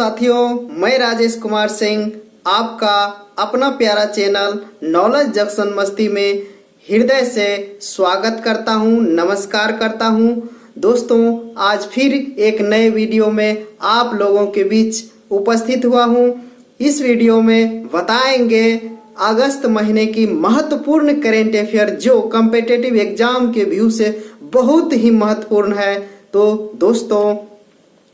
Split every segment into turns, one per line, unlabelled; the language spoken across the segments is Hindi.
साथियों, मैं राजेश कुमार सिंह आपका अपना प्यारा चैनल नॉलेज जंक्शन मस्ती में हृदय से स्वागत करता हूं, नमस्कार करता हूं। दोस्तों, आज फिर एक नए वीडियो में आप लोगों के बीच उपस्थित हुआ हूं। इस वीडियो में बताएंगे अगस्त महीने की महत्वपूर्ण करेंट अफेयर जो कॉम्पिटिटिव एग्जाम के व्यू से बहुत ही महत्वपूर्ण है। तो दोस्तों,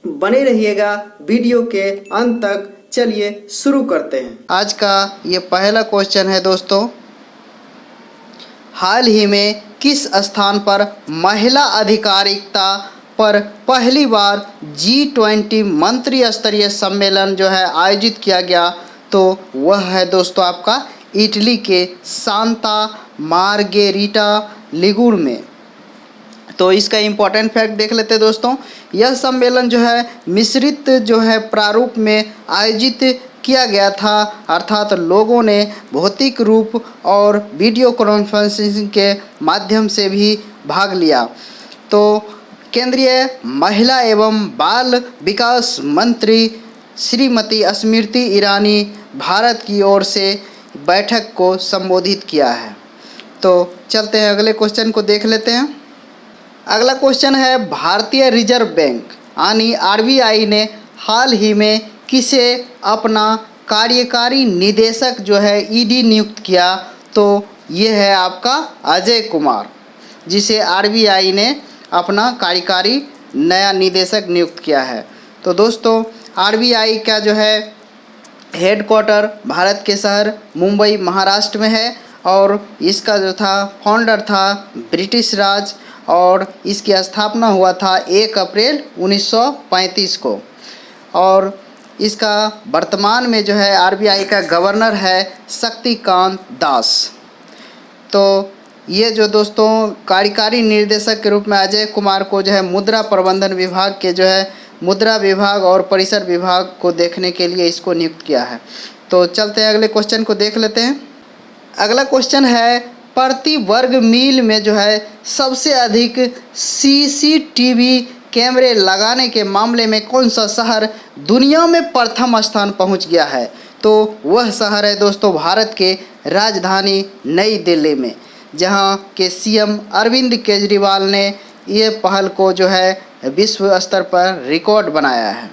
बने रहिएगा वीडियो के अंत तक। चलिए शुरू करते हैं। आज का ये पहला क्वेश्चन है दोस्तों, हाल ही में किस स्थान पर महिला अधिकारिता पर पहली बार G20 मंत्री स्तरीय सम्मेलन जो है आयोजित किया गया? तो वह है दोस्तों आपका इटली के सांता मार्गेरिटा लिगुर में। तो इसका इम्पोर्टेंट फैक्ट देख लेते हैं दोस्तों। यह सम्मेलन जो है मिश्रित जो है प्रारूप में आयोजित किया गया था, अर्थात लोगों ने भौतिक रूप और वीडियो कॉन्फ्रेंसिंग के माध्यम से भी भाग लिया। तो केंद्रीय महिला एवं बाल विकास मंत्री श्रीमती स्मृति ईरानी भारत की ओर से बैठक को संबोधित किया है। तो चलते हैं अगले क्वेश्चन को देख लेते हैं। अगला क्वेश्चन है, भारतीय रिजर्व बैंक यानी RBI ने हाल ही में किसे अपना कार्यकारी निदेशक जो है ED नियुक्त किया? तो ये है आपका अजय कुमार, जिसे RBI ने अपना कार्यकारी नया निदेशक नियुक्त किया है। तो दोस्तों, RBI का जो है हेडक्वार्टर भारत के शहर मुंबई महाराष्ट्र में है और इसका जो था फाउंडर था ब्रिटिश राज और इसकी स्थापना हुआ था 1 अप्रैल 1935 को। और इसका वर्तमान में जो है RBI का गवर्नर है शक्तिकांत दास। तो ये जो दोस्तों कार्यकारी निर्देशक के रूप में अजय कुमार को जो है मुद्रा प्रबंधन विभाग के जो है मुद्रा विभाग और परिसर विभाग को देखने के लिए इसको नियुक्त किया है। तो चलते हैं अगले क्वेश्चन को देख लेते हैं। अगला क्वेश्चन है, प्रति वर्ग मील में जो है सबसे अधिक CCTV कैमरे लगाने के मामले में कौन सा शहर दुनिया में प्रथम स्थान पहुंच गया है? तो वह शहर है दोस्तों भारत के राजधानी नई दिल्ली में, जहां के CM अरविंद केजरीवाल ने ये पहल को जो है विश्व स्तर पर रिकॉर्ड बनाया है।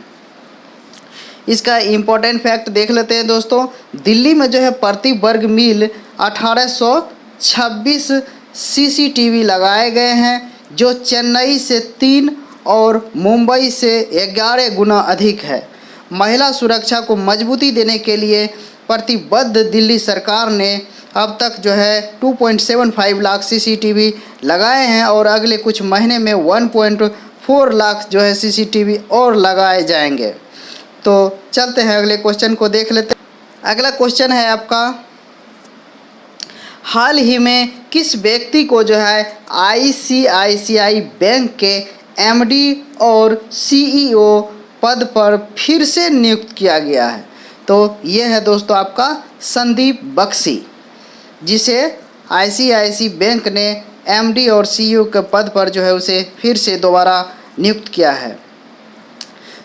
इसका इम्पोर्टेंट फैक्ट देख लेते हैं दोस्तों। दिल्ली में जो है प्रति वर्ग मील 1826 CCTV लगाए गए हैं, जो चेन्नई से 3 और मुंबई से 11 गुना अधिक है। महिला सुरक्षा को मजबूती देने के लिए प्रतिबद्ध दिल्ली सरकार ने अब तक जो है 2.75 लाख CCTV लगाए हैं और अगले कुछ महीने में 1.4 लाख जो है CCTV और लगाए जाएंगे। तो चलते हैं अगले क्वेश्चन को देख लेते हैं। अगला क्वेश्चन है आपका, हाल ही में किस व्यक्ति को जो है ICICI बैंक के MD और CEO पद पर फिर से नियुक्त किया गया है? तो ये है दोस्तों आपका संदीप बख्शी, जिसे ICICI बैंक ने MD और CEO के पद पर जो है उसे फिर से दोबारा नियुक्त किया है।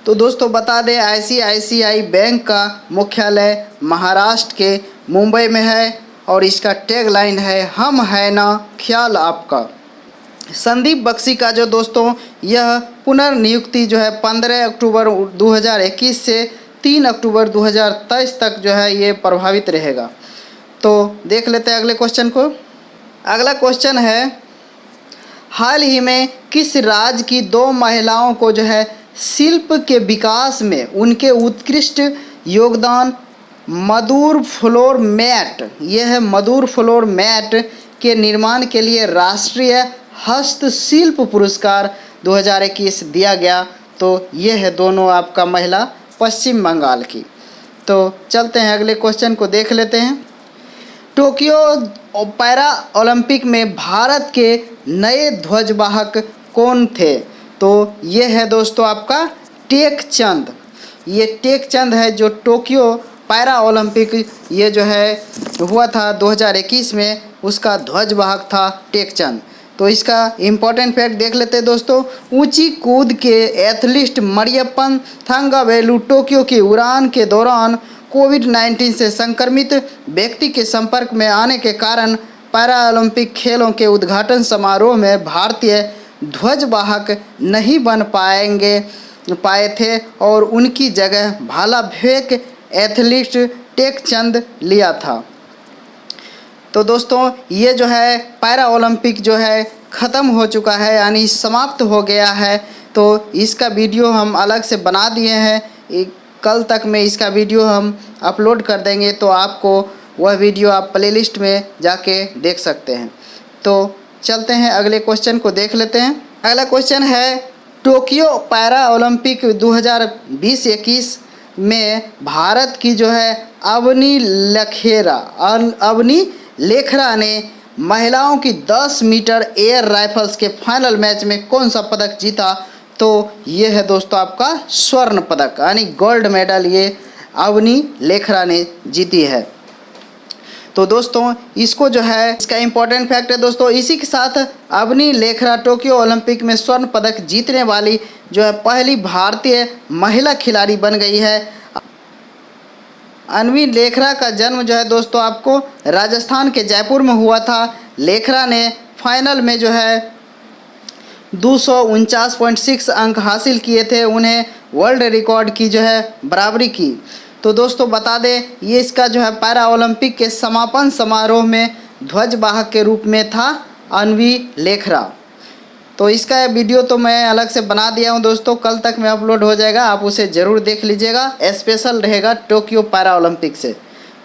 तो दोस्तों बता दें, ICICI बैंक का मुख्यालय महाराष्ट्र के मुंबई में है और इसका टैगलाइन है, हम है ना ख्याल आपका। संदीप बख्शी का जो दोस्तों यह पुनर्नियुक्ति जो है 15 अक्टूबर 2021 से 3 अक्टूबर 2023 तक जो है ये प्रभावित रहेगा। तो देख लेते हैं अगले क्वेश्चन को। अगला क्वेश्चन है, हाल ही में किस राज्य की 2 महिलाओं को जो है शिल्प के विकास में उनके उत्कृष्ट योगदान मधुर फ्लोर मैट, यह है मधुर फ्लोर मैट के निर्माण के लिए राष्ट्रीय हस्तशिल्प पुरस्कार 2021 दिया गया? तो ये है दोनों आपका महिला पश्चिम बंगाल की। तो चलते हैं अगले क्वेश्चन को देख लेते हैं। टोक्यो पैरा ओलंपिक में भारत के नए ध्वजवाहक कौन थे? तो ये है दोस्तों आपका टेक चंद। ये टेक चंद है जो टोक्यो पैरा ओलंपिक ये जो है हुआ था 2021 में, उसका ध्वजवाहक था टेक चंद। तो इसका इम्पोर्टेंट फैक्ट देख लेते हैं दोस्तों। ऊंची कूद के एथलीट मरियप्पन थंगावेलु टोक्यो की उड़ान के दौरान कोविड-19 से संक्रमित व्यक्ति के संपर्क में आने के कारण पैरा ओलंपिक खेलों के उद्घाटन समारोह में भारतीय ध्वजवाहक नहीं बन पाए थे और उनकी जगह भाला फेंक एथलीट टेकचंद लिया था। तो दोस्तों ये जो है पैरा ओलंपिक जो है ख़त्म हो चुका है, यानी समाप्त हो गया है। तो इसका वीडियो हम अलग से बना दिए हैं, कल तक में इसका वीडियो हम अपलोड कर देंगे, तो आपको वह वीडियो आप प्लेलिस्ट में जाके देख सकते हैं। तो चलते हैं अगले क्वेश्चन को देख लेते हैं। अगला क्वेश्चन है टोक्यो पैरा ओलंपिक 2020-21 में भारत की जो है अवनी लेखरा ने महिलाओं की 10 मीटर एयर राइफल्स के फाइनल मैच में कौन सा पदक जीता? तो ये है दोस्तों आपका स्वर्ण पदक, यानी गोल्ड मेडल ये अवनी लेखरा ने जीती है। तो दोस्तों इसको जो है इसका इम्पोर्टेंट फैक्ट है दोस्तों। इसी के साथ अवनी लेखरा टोक्यो ओलंपिक में स्वर्ण पदक जीतने वाली जो है पहली भारतीय महिला खिलाड़ी बन गई है। अवनी लेखरा का जन्म जो है दोस्तों आपको राजस्थान के जयपुर में हुआ था। लेखरा ने फाइनल में जो है 249.6 अंक हासिल किए थे, उन्हें वर्ल्ड रिकॉर्ड की जो है बराबरी की। तो दोस्तों बता दें ये इसका जो है पैरा ओलंपिक के समापन समारोह में ध्वजवाहक के रूप में था अवनी लेखरा। तो इसका वीडियो तो मैं अलग से बना दिया हूं दोस्तों, कल तक में अपलोड हो जाएगा, आप उसे ज़रूर देख लीजिएगा, स्पेशल रहेगा टोक्यो पैरा ओलंपिक से।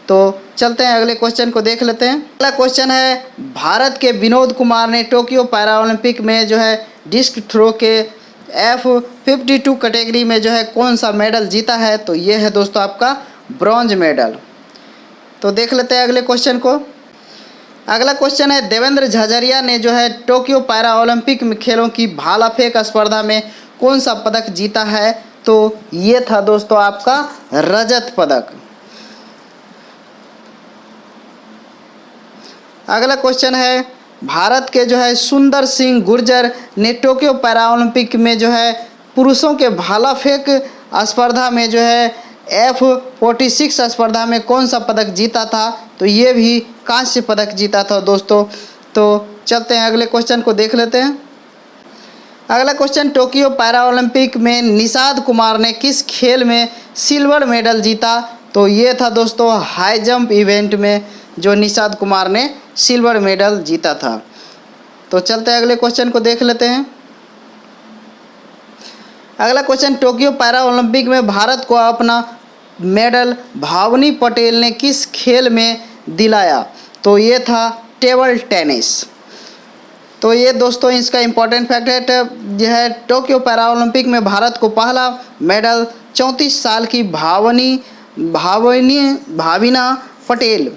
तो चलते हैं अगले क्वेश्चन को देख लेते हैं। अगला क्वेश्चन है भारत के विनोद कुमार ने टोक्यो पैरा ओलंपिक में जो है डिस्क थ्रो के F52 कैटेगरी में जो है कौन सा मेडल जीता है? तो ये है दोस्तों आपका ब्रॉन्ज मेडल। तो देख लेते हैं अगले क्वेश्चन को। अगला क्वेश्चन है देवेंद्र झाझरिया ने जो है टोक्यो पैरा ओलंपिक में खेलों की भाला फेंक स्पर्धा में कौन सा पदक जीता है? तो ये था दोस्तों आपका रजत पदक। अगला क्वेश्चन है भारत के जो है सुंदर सिंह गुर्जर ने टोक्यो पैरा ओलंपिक में जो है पुरुषों के भाला फेंक स्पर्धा में जो है F46 स्पर्धा में कौन सा पदक जीता था? तो ये भी कांस्य पदक जीता था दोस्तों। तो चलते हैं अगले क्वेश्चन को देख लेते हैं। अगला क्वेश्चन टोक्यो पैरा ओलंपिक में निषाद कुमार ने किस खेल में सिल्वर मेडल जीता? तो ये था दोस्तों हाई जंप इवेंट में जो निषाद कुमार ने सिल्वर मेडल जीता था। तो चलते हैं अगले क्वेश्चन को देख लेते हैं। अगला क्वेश्चन टोक्यो पैरा ओलंपिक में भारत को अपना मेडल भावनी पटेल ने किस खेल में दिलाया? तो ये था टेबल टेनिस। तो ये दोस्तों इसका इम्पोर्टेंट फैक्ट है, यह है टोक्यो पैरा ओलंपिक में भारत को पहला मेडल 34 साल की भाविना पटेल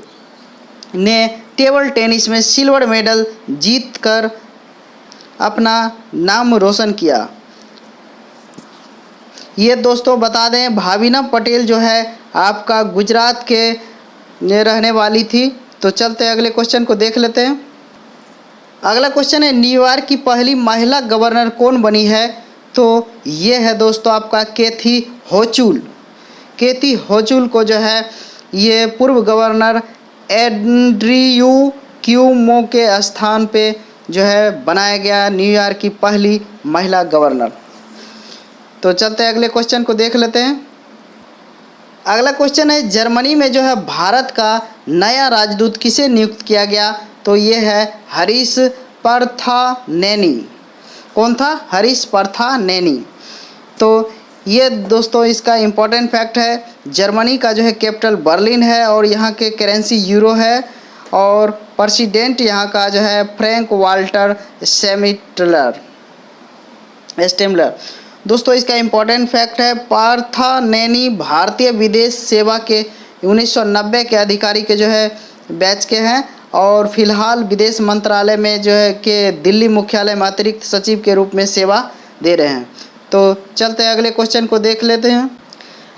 ने टेबल टेनिस में सिल्वर मेडल जीतकर अपना नाम रोशन किया। ये दोस्तों बता दें भाविना पटेल जो है आपका गुजरात के रहने वाली थी। तो चलते हैं अगले क्वेश्चन को देख लेते हैं। अगला क्वेश्चन है न्यूयॉर्क की पहली महिला गवर्नर कौन बनी है? तो ये है दोस्तों आपका केथी होचुल। केथी होचुल को जो है ये पूर्व गवर्नर एंड्रयू क्यूमो के स्थान पे जो है बनाया गया न्यूयॉर्क की पहली महिला गवर्नर। तो चलते हैं अगले क्वेश्चन को देख लेते हैं। अगला क्वेश्चन है जर्मनी में जो है भारत का नया राजदूत किसे नियुक्त किया गया? तो ये है हरीश परथानेनी। कौन था? हरीश परथानेनी। तो ये दोस्तों इसका इम्पोर्टेंट फैक्ट है, जर्मनी का जो है कैपिटल बर्लिन है और यहाँ के करेंसी यूरो है और प्रेसिडेंट यहाँ का जो है फ्रैंक वाल्टर स्टेमलर। दोस्तों इसका इम्पोर्टेंट फैक्ट है पार्थानेनी भारतीय विदेश सेवा के 1990 के अधिकारी के जो है बैच के हैं और फिलहाल विदेश मंत्रालय में जो है के दिल्ली मुख्यालय में अतिरिक्त सचिव के रूप में सेवा दे रहे हैं। तो चलते हैं अगले क्वेश्चन को देख लेते हैं।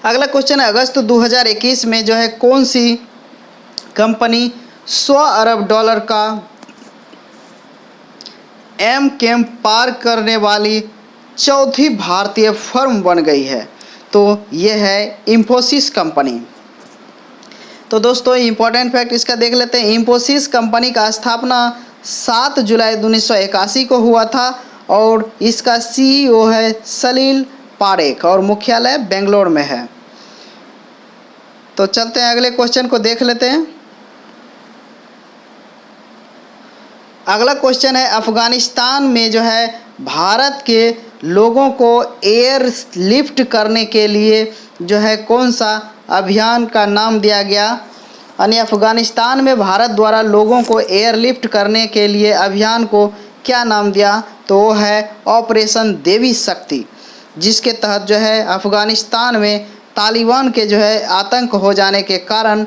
अगला क्वेश्चन है अगस्त 2021 में जो है कौन सी कंपनी $100 अरब का एमकेम पार करने वाली चौथी भारतीय फर्म बन गई है। तो ये है इंफोसिस कंपनी। तो दोस्तों इम्पोर्टेंट फैक्ट इसका देख लेते हैं। इंफोसिस कंपनी का स्थापना 7 जुलाई 1981 को हुआ था और इसका सीईओ है सलील पारेख और मुख्यालय बेंगलोर में है। तो चलते हैं अगले क्वेश्चन को देख लेते हैं। अगला क्वेश्चन है अफगानिस्तान में जो है भारत के लोगों को एयर लिफ्ट करने के लिए जो है कौन सा अभियान का नाम दिया गया, यानी अफगानिस्तान में भारत द्वारा लोगों को एयरलिफ्ट करने के लिए अभियान को क्या नाम दिया, तो वो है ऑपरेशन देवी शक्ति, जिसके तहत जो है अफगानिस्तान में तालिबान के जो है आतंक हो जाने के कारण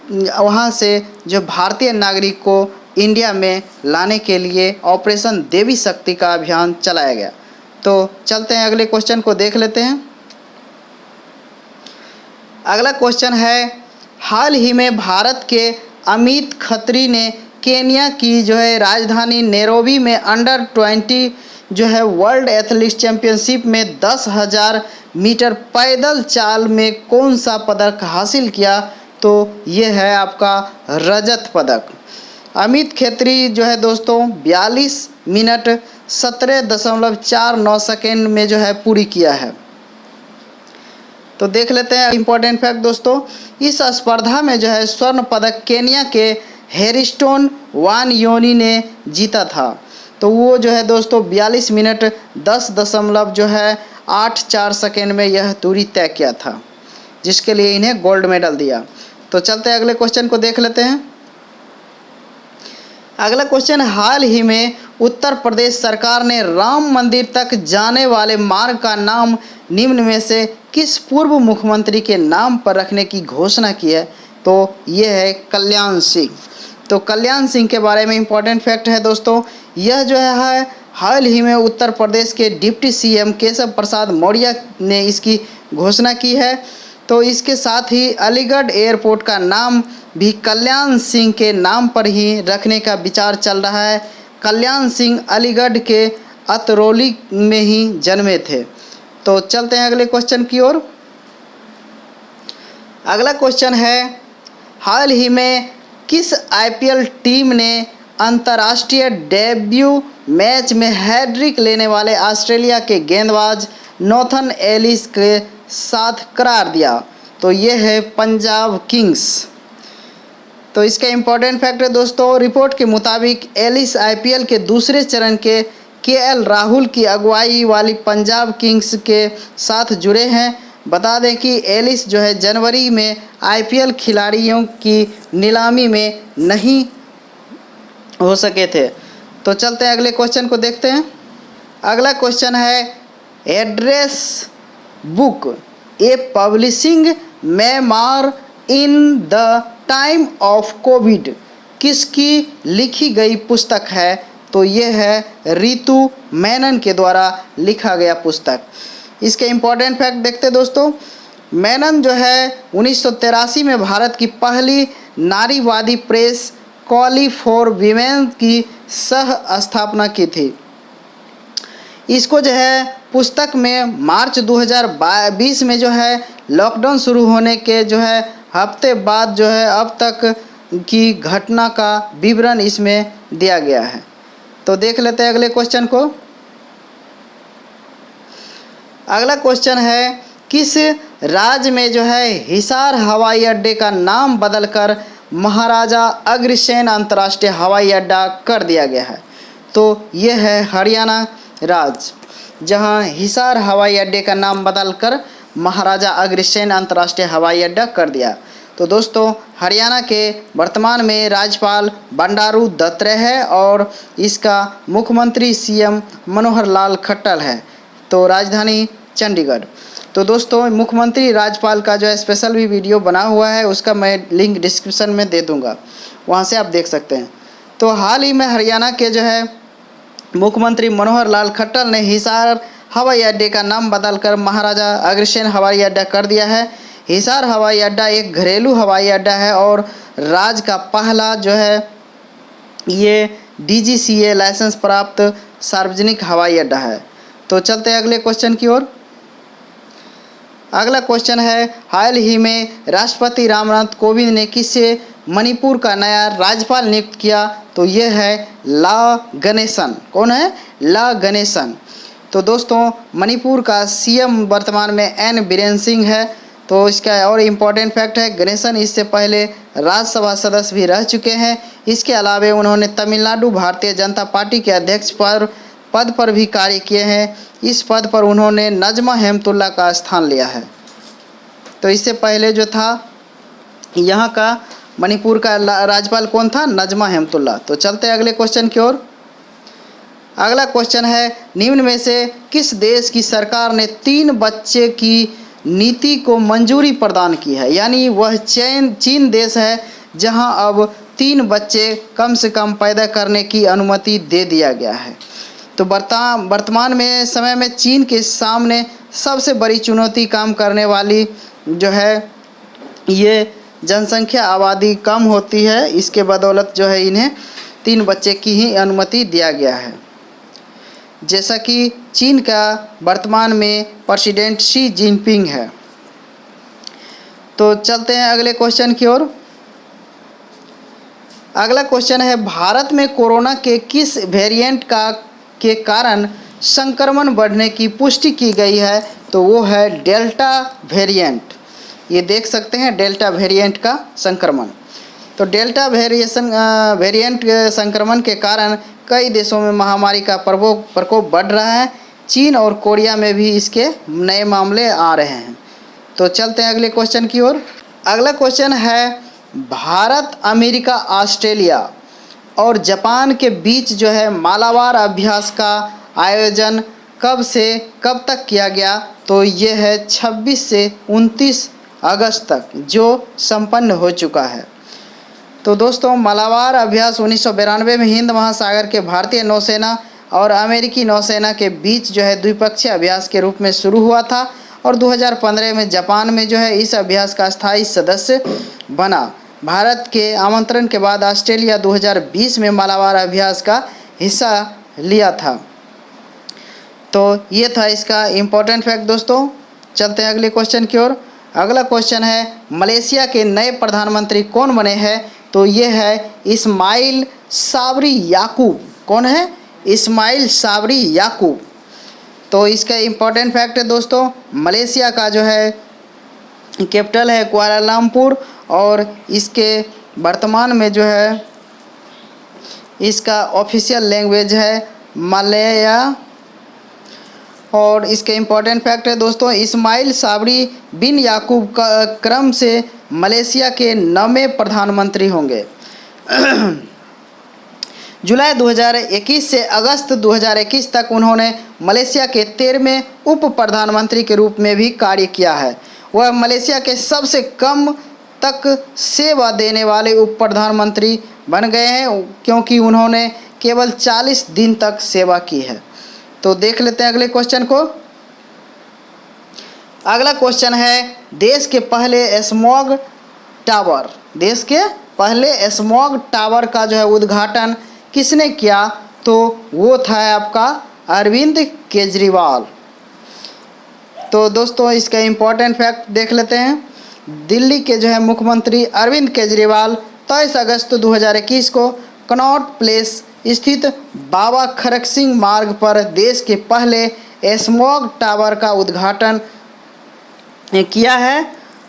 वहाँ से जो भारतीय नागरिक को इंडिया में लाने के लिए ऑपरेशन देवी शक्ति का अभियान चलाया गया। तो चलते हैं अगले क्वेश्चन को देख लेते हैं। अगला क्वेश्चन है हाल ही में भारत के अमित खत्री ने केन्या की जो है राजधानी नैरोबी में अंडर 20 जो है वर्ल्ड एथलेटिक्स चैंपियनशिप में 10,000 मीटर पैदल चाल में कौन सा पदक हासिल किया, तो ये है आपका रजत पदक। अमित खत्री जो है दोस्तों 42 मिनट 17.49 सेकेंड में जो है पूरी किया है। तो देख लेते हैं इम्पोर्टेंट फैक्ट दोस्तों, इस स्पर्धा में जो है स्वर्ण पदक केन्या के हेरिस्टोन वानयोनी ने जीता था। तो वो जो है दोस्तों 42 मिनट 10.84 सेकेंड में यह दूरी तय किया था, जिसके लिए इन्हें गोल्ड मेडल दिया। तो चलते हैं अगले क्वेश्चन को देख लेते हैं। अगला क्वेश्चन हाल ही में उत्तर प्रदेश सरकार ने राम मंदिर तक जाने वाले मार्ग का नाम निम्न में से किस पूर्व मुख्यमंत्री के नाम पर रखने की घोषणा की है, तो ये है कल्याण सिंह। तो कल्याण सिंह के बारे में इम्पोर्टेंट फैक्ट है दोस्तों, यह जो है हाल ही में उत्तर प्रदेश के डिप्टी सीएम केशव प्रसाद मौर्य ने इसकी घोषणा की है। तो इसके साथ ही अलीगढ़ एयरपोर्ट का नाम भी कल्याण सिंह के नाम पर ही रखने का विचार चल रहा है। कल्याण सिंह अलीगढ़ के अतरौली में ही जन्मे थे। तो चलते हैं अगले क्वेश्चन की ओर। अगला क्वेश्चन है हाल ही में किस आईपीएल टीम ने अंतर्राष्ट्रीय डेब्यू मैच में हैट्रिक लेने वाले ऑस्ट्रेलिया के गेंदबाज नोथन एलिस के साथ करार दिया, तो ये है पंजाब किंग्स। तो इसका इम्पोर्टेंट फैक्ट है दोस्तों, रिपोर्ट के मुताबिक एलिस आईपीएल के दूसरे चरण के केएल राहुल की अगुवाई वाली पंजाब किंग्स के साथ जुड़े हैं। बता दें कि एलिस जो है जनवरी में आईपीएल खिलाड़ियों की नीलामी में नहीं हो सके थे। तो चलते हैं अगले क्वेश्चन को देखते हैं। अगला क्वेश्चन है address book A publishing memoir in the time of Covid किसकी लिखी गई पुस्तक है, तो ये है रितु मेनन के द्वारा लिखा गया पुस्तक। इसके इम्पोर्टेंट फैक्ट देखते दोस्तों, मेनन जो है 1983 में भारत की पहली नारीवादी प्रेस कॉली फॉर वीमेन की सह स्थापना की थी। इसको जो है पुस्तक में मार्च 2020 में जो है लॉकडाउन शुरू होने के जो है हफ्ते बाद जो है अब तक की घटना का विवरण इसमें दिया गया है। तो देख लेते हैं अगले क्वेश्चन को। अगला क्वेश्चन है किस राज्य में जो है हिसार हवाई अड्डे का नाम बदलकर महाराजा अग्रसेन अंतर्राष्ट्रीय हवाई अड्डा कर दिया गया है, तो ये है हरियाणा राज्य, जहां हिसार हवाई अड्डे का नाम बदलकर महाराजा अग्रसेन अंतर्राष्ट्रीय हवाई अड्डा कर दिया। तो दोस्तों हरियाणा के वर्तमान में राज्यपाल बंडारू दत्तात्रेय है और इसका मुख्यमंत्री सीएम मनोहर लाल खट्टर है। तो राजधानी चंडीगढ़। तो दोस्तों मुख्यमंत्री राज्यपाल का जो है स्पेशल भी वीडियो बना हुआ है, उसका मैं लिंक डिस्क्रिप्शन में दे दूंगा, वहां से आप देख सकते हैं। तो हाल ही में हरियाणा के जो है मुख्यमंत्री मनोहर लाल खट्टर ने हिसार हवाई अड्डे का नाम बदलकर महाराजा अग्रसेन हवाई अड्डा कर दिया है। हिसार हवाई अड्डा एक घरेलू हवाई अड्डा है और राज्य का पहला जो है ये DGCA लाइसेंस प्राप्त सार्वजनिक हवाई अड्डा है। तो चलते हैं अगले क्वेश्चन की ओर। अगला क्वेश्चन है, हाल ही में राष्ट्रपति रामनाथ कोविंद ने किसे मणिपुर का नया राज्यपाल नियुक्त किया? तो ये है ला गणेशन। कौन है? ला गणेशन। तो दोस्तों मणिपुर का CM वर्तमान में एन बीरेन सिंह है। तो इसका और इम्पोर्टेंट फैक्ट है, गणेशन इससे पहले राज्यसभा सदस्य भी रह चुके हैं। इसके अलावा उन्होंने तमिलनाडु भारतीय जनता पार्टी के अध्यक्ष पद पर भी कार्य किए हैं। इस पद पर उन्होंने नजमा हेमतुल्ला का स्थान लिया है। तो इससे पहले जो था यहाँ का मणिपुर का राज्यपाल कौन था? नजमा हेमतुल्ला। तो चलते हैं अगले क्वेश्चन की ओर। अगला क्वेश्चन है, निम्न में से किस देश की सरकार ने 3 बच्चे की नीति को मंजूरी प्रदान की है? यानी वह चीन देश है जहां अब 3 बच्चे कम से कम पैदा करने की अनुमति दे दिया गया है। तो वर्तमान में समय में चीन के सामने सबसे बड़ी चुनौती काम करने वाली जो है ये जनसंख्या आबादी कम होती है। इसके बदौलत जो है इन्हें 3 बच्चे की ही अनुमति दिया गया है। जैसा कि चीन का वर्तमान में प्रेसिडेंट शी जिनपिंग है। तो चलते हैं अगले क्वेश्चन की ओर। अगला क्वेश्चन है, भारत में कोरोना के किस वेरिएंट के कारण संक्रमण बढ़ने की पुष्टि की गई है? तो वो है डेल्टा वेरिएंट। ये देख सकते हैं डेल्टा वेरिएंट का संक्रमण। तो डेल्टा वेरिएंट संक्रमण के कारण कई देशों में महामारी का प्रकोप बढ़ रहा है। चीन और कोरिया में भी इसके नए मामले आ रहे हैं। तो चलते हैं अगले क्वेश्चन की ओर। अगला क्वेश्चन है, भारत, अमेरिका, ऑस्ट्रेलिया और जापान के बीच जो है मालाबार अभ्यास का आयोजन कब से कब तक किया गया? तो ये है 26 से 29 अगस्त तक, जो संपन्न हो चुका है। तो दोस्तों मालाबार अभ्यास 1992 में हिंद महासागर के भारतीय नौसेना और अमेरिकी नौसेना के बीच जो है द्विपक्षीय अभ्यास के रूप में शुरू हुआ था और 2015 में जापान में जो है इस अभ्यास का स्थायी सदस्य बना। भारत के आमंत्रण के बाद ऑस्ट्रेलिया 2020 में मालाबार अभ्यास का हिस्सा लिया था। तो ये था इसका इम्पोर्टेंट फैक्ट दोस्तों। चलते हैं अगले क्वेश्चन की ओर। अगला क्वेश्चन है, मलेशिया के नए प्रधानमंत्री कौन बने हैं? तो ये है इस्माइल साबरी याकूब। कौन है? इस्माइल साबरी याकूब। तो इसका इम्पोर्टेंट फैक्ट है दोस्तों, मलेशिया का जो है कैपिटल है कुआलालंपुर और इसके वर्तमान में जो है इसका ऑफिशियल लैंग्वेज है मलया। और इसके इम्पोर्टेंट फैक्ट है दोस्तों, इस्माइल साबरी बिन याकूब का क्रम से मलेशिया के 9वें प्रधानमंत्री होंगे। जुलाई 2021 से अगस्त 2021 तक उन्होंने मलेशिया के 13वें उप प्रधानमंत्री के रूप में भी कार्य किया है। वह मलेशिया के सबसे कम तक सेवा देने वाले उप प्रधानमंत्री बन गए हैं क्योंकि उन्होंने केवल 40 दिन तक सेवा की है। तो देख लेते हैं अगले क्वेश्चन को। अगला क्वेश्चन है, देश के पहले स्मॉग टावर, देश के पहले स्मॉग टावर का जो है उद्घाटन किसने किया? तो वो था आपका अरविंद केजरीवाल। तो दोस्तों इसका इम्पोर्टेंट फैक्ट देख लेते हैं। दिल्ली के जो है मुख्यमंत्री अरविंद केजरीवाल 23 अगस्त 2021 को कनॉट प्लेस स्थित बाबा खड़क सिंह मार्ग पर देश के पहले स्मॉग टावर का उद्घाटन किया है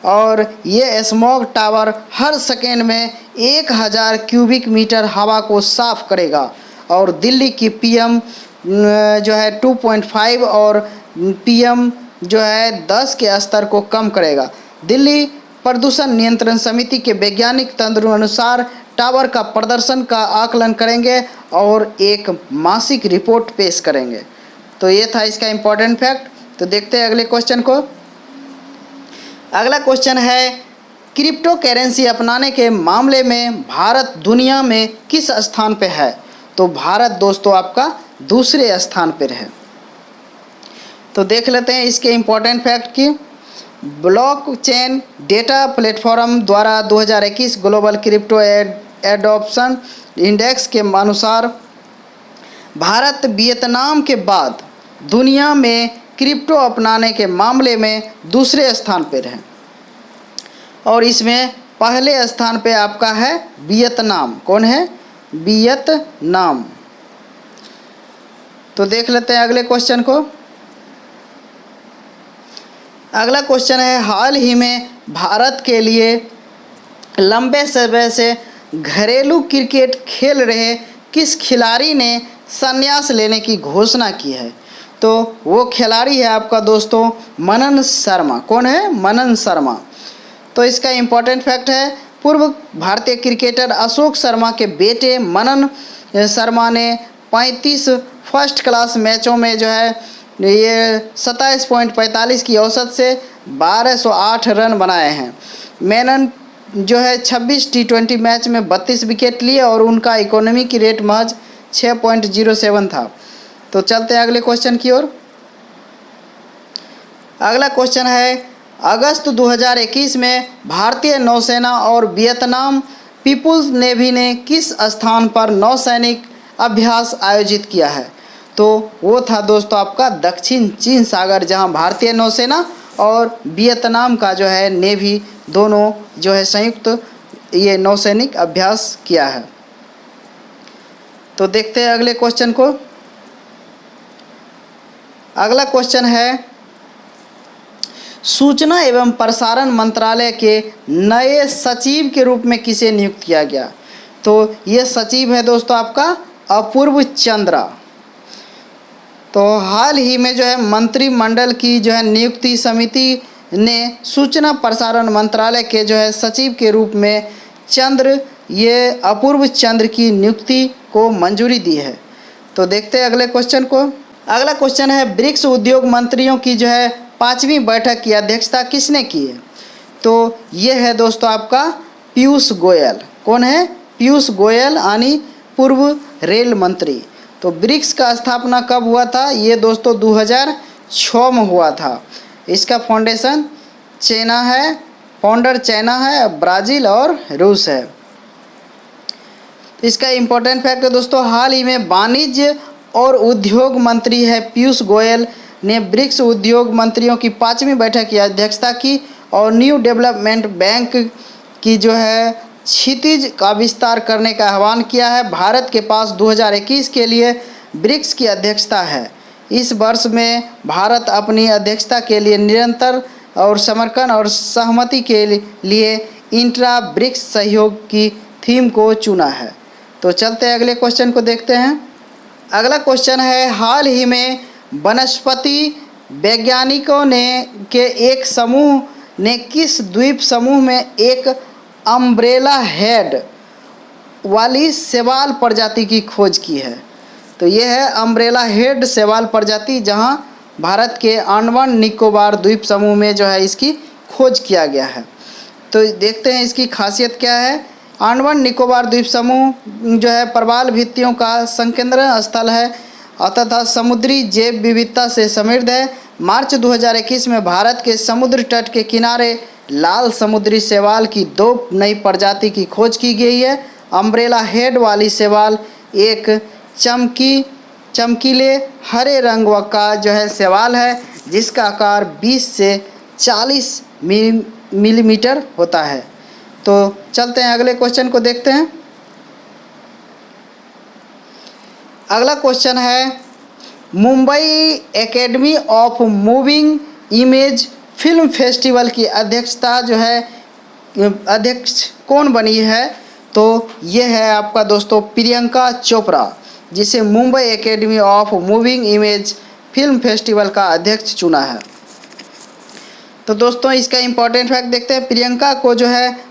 और ये स्मॉग टावर हर सेकेंड में 1000 क्यूबिक मीटर हवा को साफ करेगा और दिल्ली की PM जो है 2.5 और PM जो है 10 के स्तर को कम करेगा। दिल्ली प्रदूषण नियंत्रण समिति के वैज्ञानिक तंत्र अनुसार टावर का प्रदर्शन का आकलन करेंगे और एक मासिक रिपोर्ट पेश करेंगे। तो ये था इसका इम्पोर्टेंट फैक्ट। तो देखते हैं अगले क्वेश्चन को। अगला क्वेश्चन है, क्रिप्टो करेंसी अपनाने के मामले में भारत दुनिया में किस स्थान पे है? तो भारत दोस्तों आपका दूसरे स्थान पर है। तो देख लेते हैं इसके इम्पोर्टेंट फैक्ट की। ब्लॉकचेन डेटा प्लेटफॉर्म द्वारा 2021 ग्लोबल क्रिप्टो एडॉप्शन इंडेक्स के अनुसार भारत वियतनाम के बाद दुनिया में क्रिप्टो अपनाने के मामले में दूसरे स्थान पर है और इसमें पहले स्थान पे आपका है वियतनाम। कौन है? वियतनाम। तो देख लेते हैं अगले क्वेश्चन को। अगला क्वेश्चन है, हाल ही में भारत के लिए लंबे समय से घरेलू क्रिकेट खेल रहे किस खिलाड़ी ने संन्यास लेने की घोषणा की है? तो वो खिलाड़ी है आपका दोस्तों मनन शर्मा। कौन है? मनन शर्मा। तो इसका इम्पोर्टेंट फैक्ट है, पूर्व भारतीय क्रिकेटर अशोक शर्मा के बेटे मनन शर्मा ने 35 फर्स्ट क्लास मैचों में जो है ये 27.45 की औसत से 1208 रन बनाए हैं। मेनन जो है 26 टी20 मैच में 32 विकेट लिए और उनका इकोनॉमी की रेट महज 6.07 था। तो चलते हैं अगले क्वेश्चन की ओर। अगला क्वेश्चन है, अगस्त 2021 में भारतीय नौसेना और वियतनाम पीपुल्स नेवी ने किस स्थान पर नौसैनिक अभ्यास आयोजित किया है? तो वो था दोस्तों आपका दक्षिण चीन सागर, जहां भारतीय नौसेना और वियतनाम का जो है नेवी दोनों जो है संयुक्त ये नौसैनिक अभ्यास किया है। तो देखते हैं अगले क्वेश्चन को। अगला क्वेश्चन है, सूचना एवं प्रसारण मंत्रालय के नए सचिव के रूप में किसे नियुक्त किया गया? तो ये सचिव है दोस्तों आपका अपूर्व चंद्रा। तो हाल ही में जो है मंत्रिमंडल की जो है नियुक्ति समिति ने सूचना प्रसारण मंत्रालय के जो है सचिव के रूप में ये अपूर्व चंद्र की नियुक्ति को मंजूरी दी है। तो देखते हैं अगले क्वेश्चन को। अगला क्वेश्चन है, ब्रिक्स उद्योग मंत्रियों की जो है 5वीं बैठक की अध्यक्षता किसने की है? तो ये है दोस्तों आपका पीयूष गोयल। कौन है? पीयूष गोयल यानी पूर्व रेल मंत्री। तो ब्रिक्स का स्थापना कब हुआ था? ये दोस्तों 2006 में हुआ था। इसका फाउंडेशन चाइना है, फाउंडर चाइना है, ब्राज़ील और रूस है। इसका इम्पोर्टेंट फैक्ट है दोस्तों, हाल ही में वाणिज्य और उद्योग मंत्री है पीयूष गोयल ने ब्रिक्स उद्योग मंत्रियों की 5वीं बैठक की अध्यक्षता की और न्यू डेवलपमेंट बैंक की जो है क्षितिज का विस्तार करने का आह्वान किया है। भारत के पास 2021 के लिए ब्रिक्स की अध्यक्षता है। इस वर्ष में भारत अपनी अध्यक्षता के लिए निरंतर और समर्पण और सहमति के लिए इंट्रा ब्रिक्स सहयोग की थीम को चुना है। तो चलते हैं अगले क्वेश्चन को देखते हैं। अगला क्वेश्चन है, हाल ही में वनस्पति वैज्ञानिकों के एक समूह ने किस द्वीप समूह में एक अम्ब्रेला हेड वाली शैवाल प्रजाति की खोज की है? तो ये है अम्ब्रेला हेड शैवाल प्रजाति, जहां भारत के अंडमान निकोबार द्वीप समूह में जो है इसकी खोज किया गया है। तो देखते हैं इसकी खासियत क्या है। अंडमान निकोबार द्वीप समूह जो है प्रवाल भित्तियों का संकेंद्रण स्थल है तथा समुद्री जैव विविधता से समृद्ध है। मार्च 2021 में भारत के समुद्र तट के किनारे लाल समुद्री शैवाल की 2 नई प्रजाति की खोज की गई है। अम्ब्रेला हेड वाली शैवाल एक चमकीले हरे रंग का जो है शैवाल है, जिसका आकार 20 से 40 मिलीमीटर होता है। तो चलते हैं अगले क्वेश्चन को देखते हैं। अगला क्वेश्चन है, Mumbai academy of moving image film festival की अध्यक्षता जो है अध्यक्ष कौन बनी है? तो ये है आपका दोस्तों प्रियंका चोपड़ा, जिसे Mumbai academy of moving image film festival का अध्यक्ष चुना है। तो दोस्तों इसका इम्पोर्टेंट फैक्ट देखते हैं। प्रियंका को जो है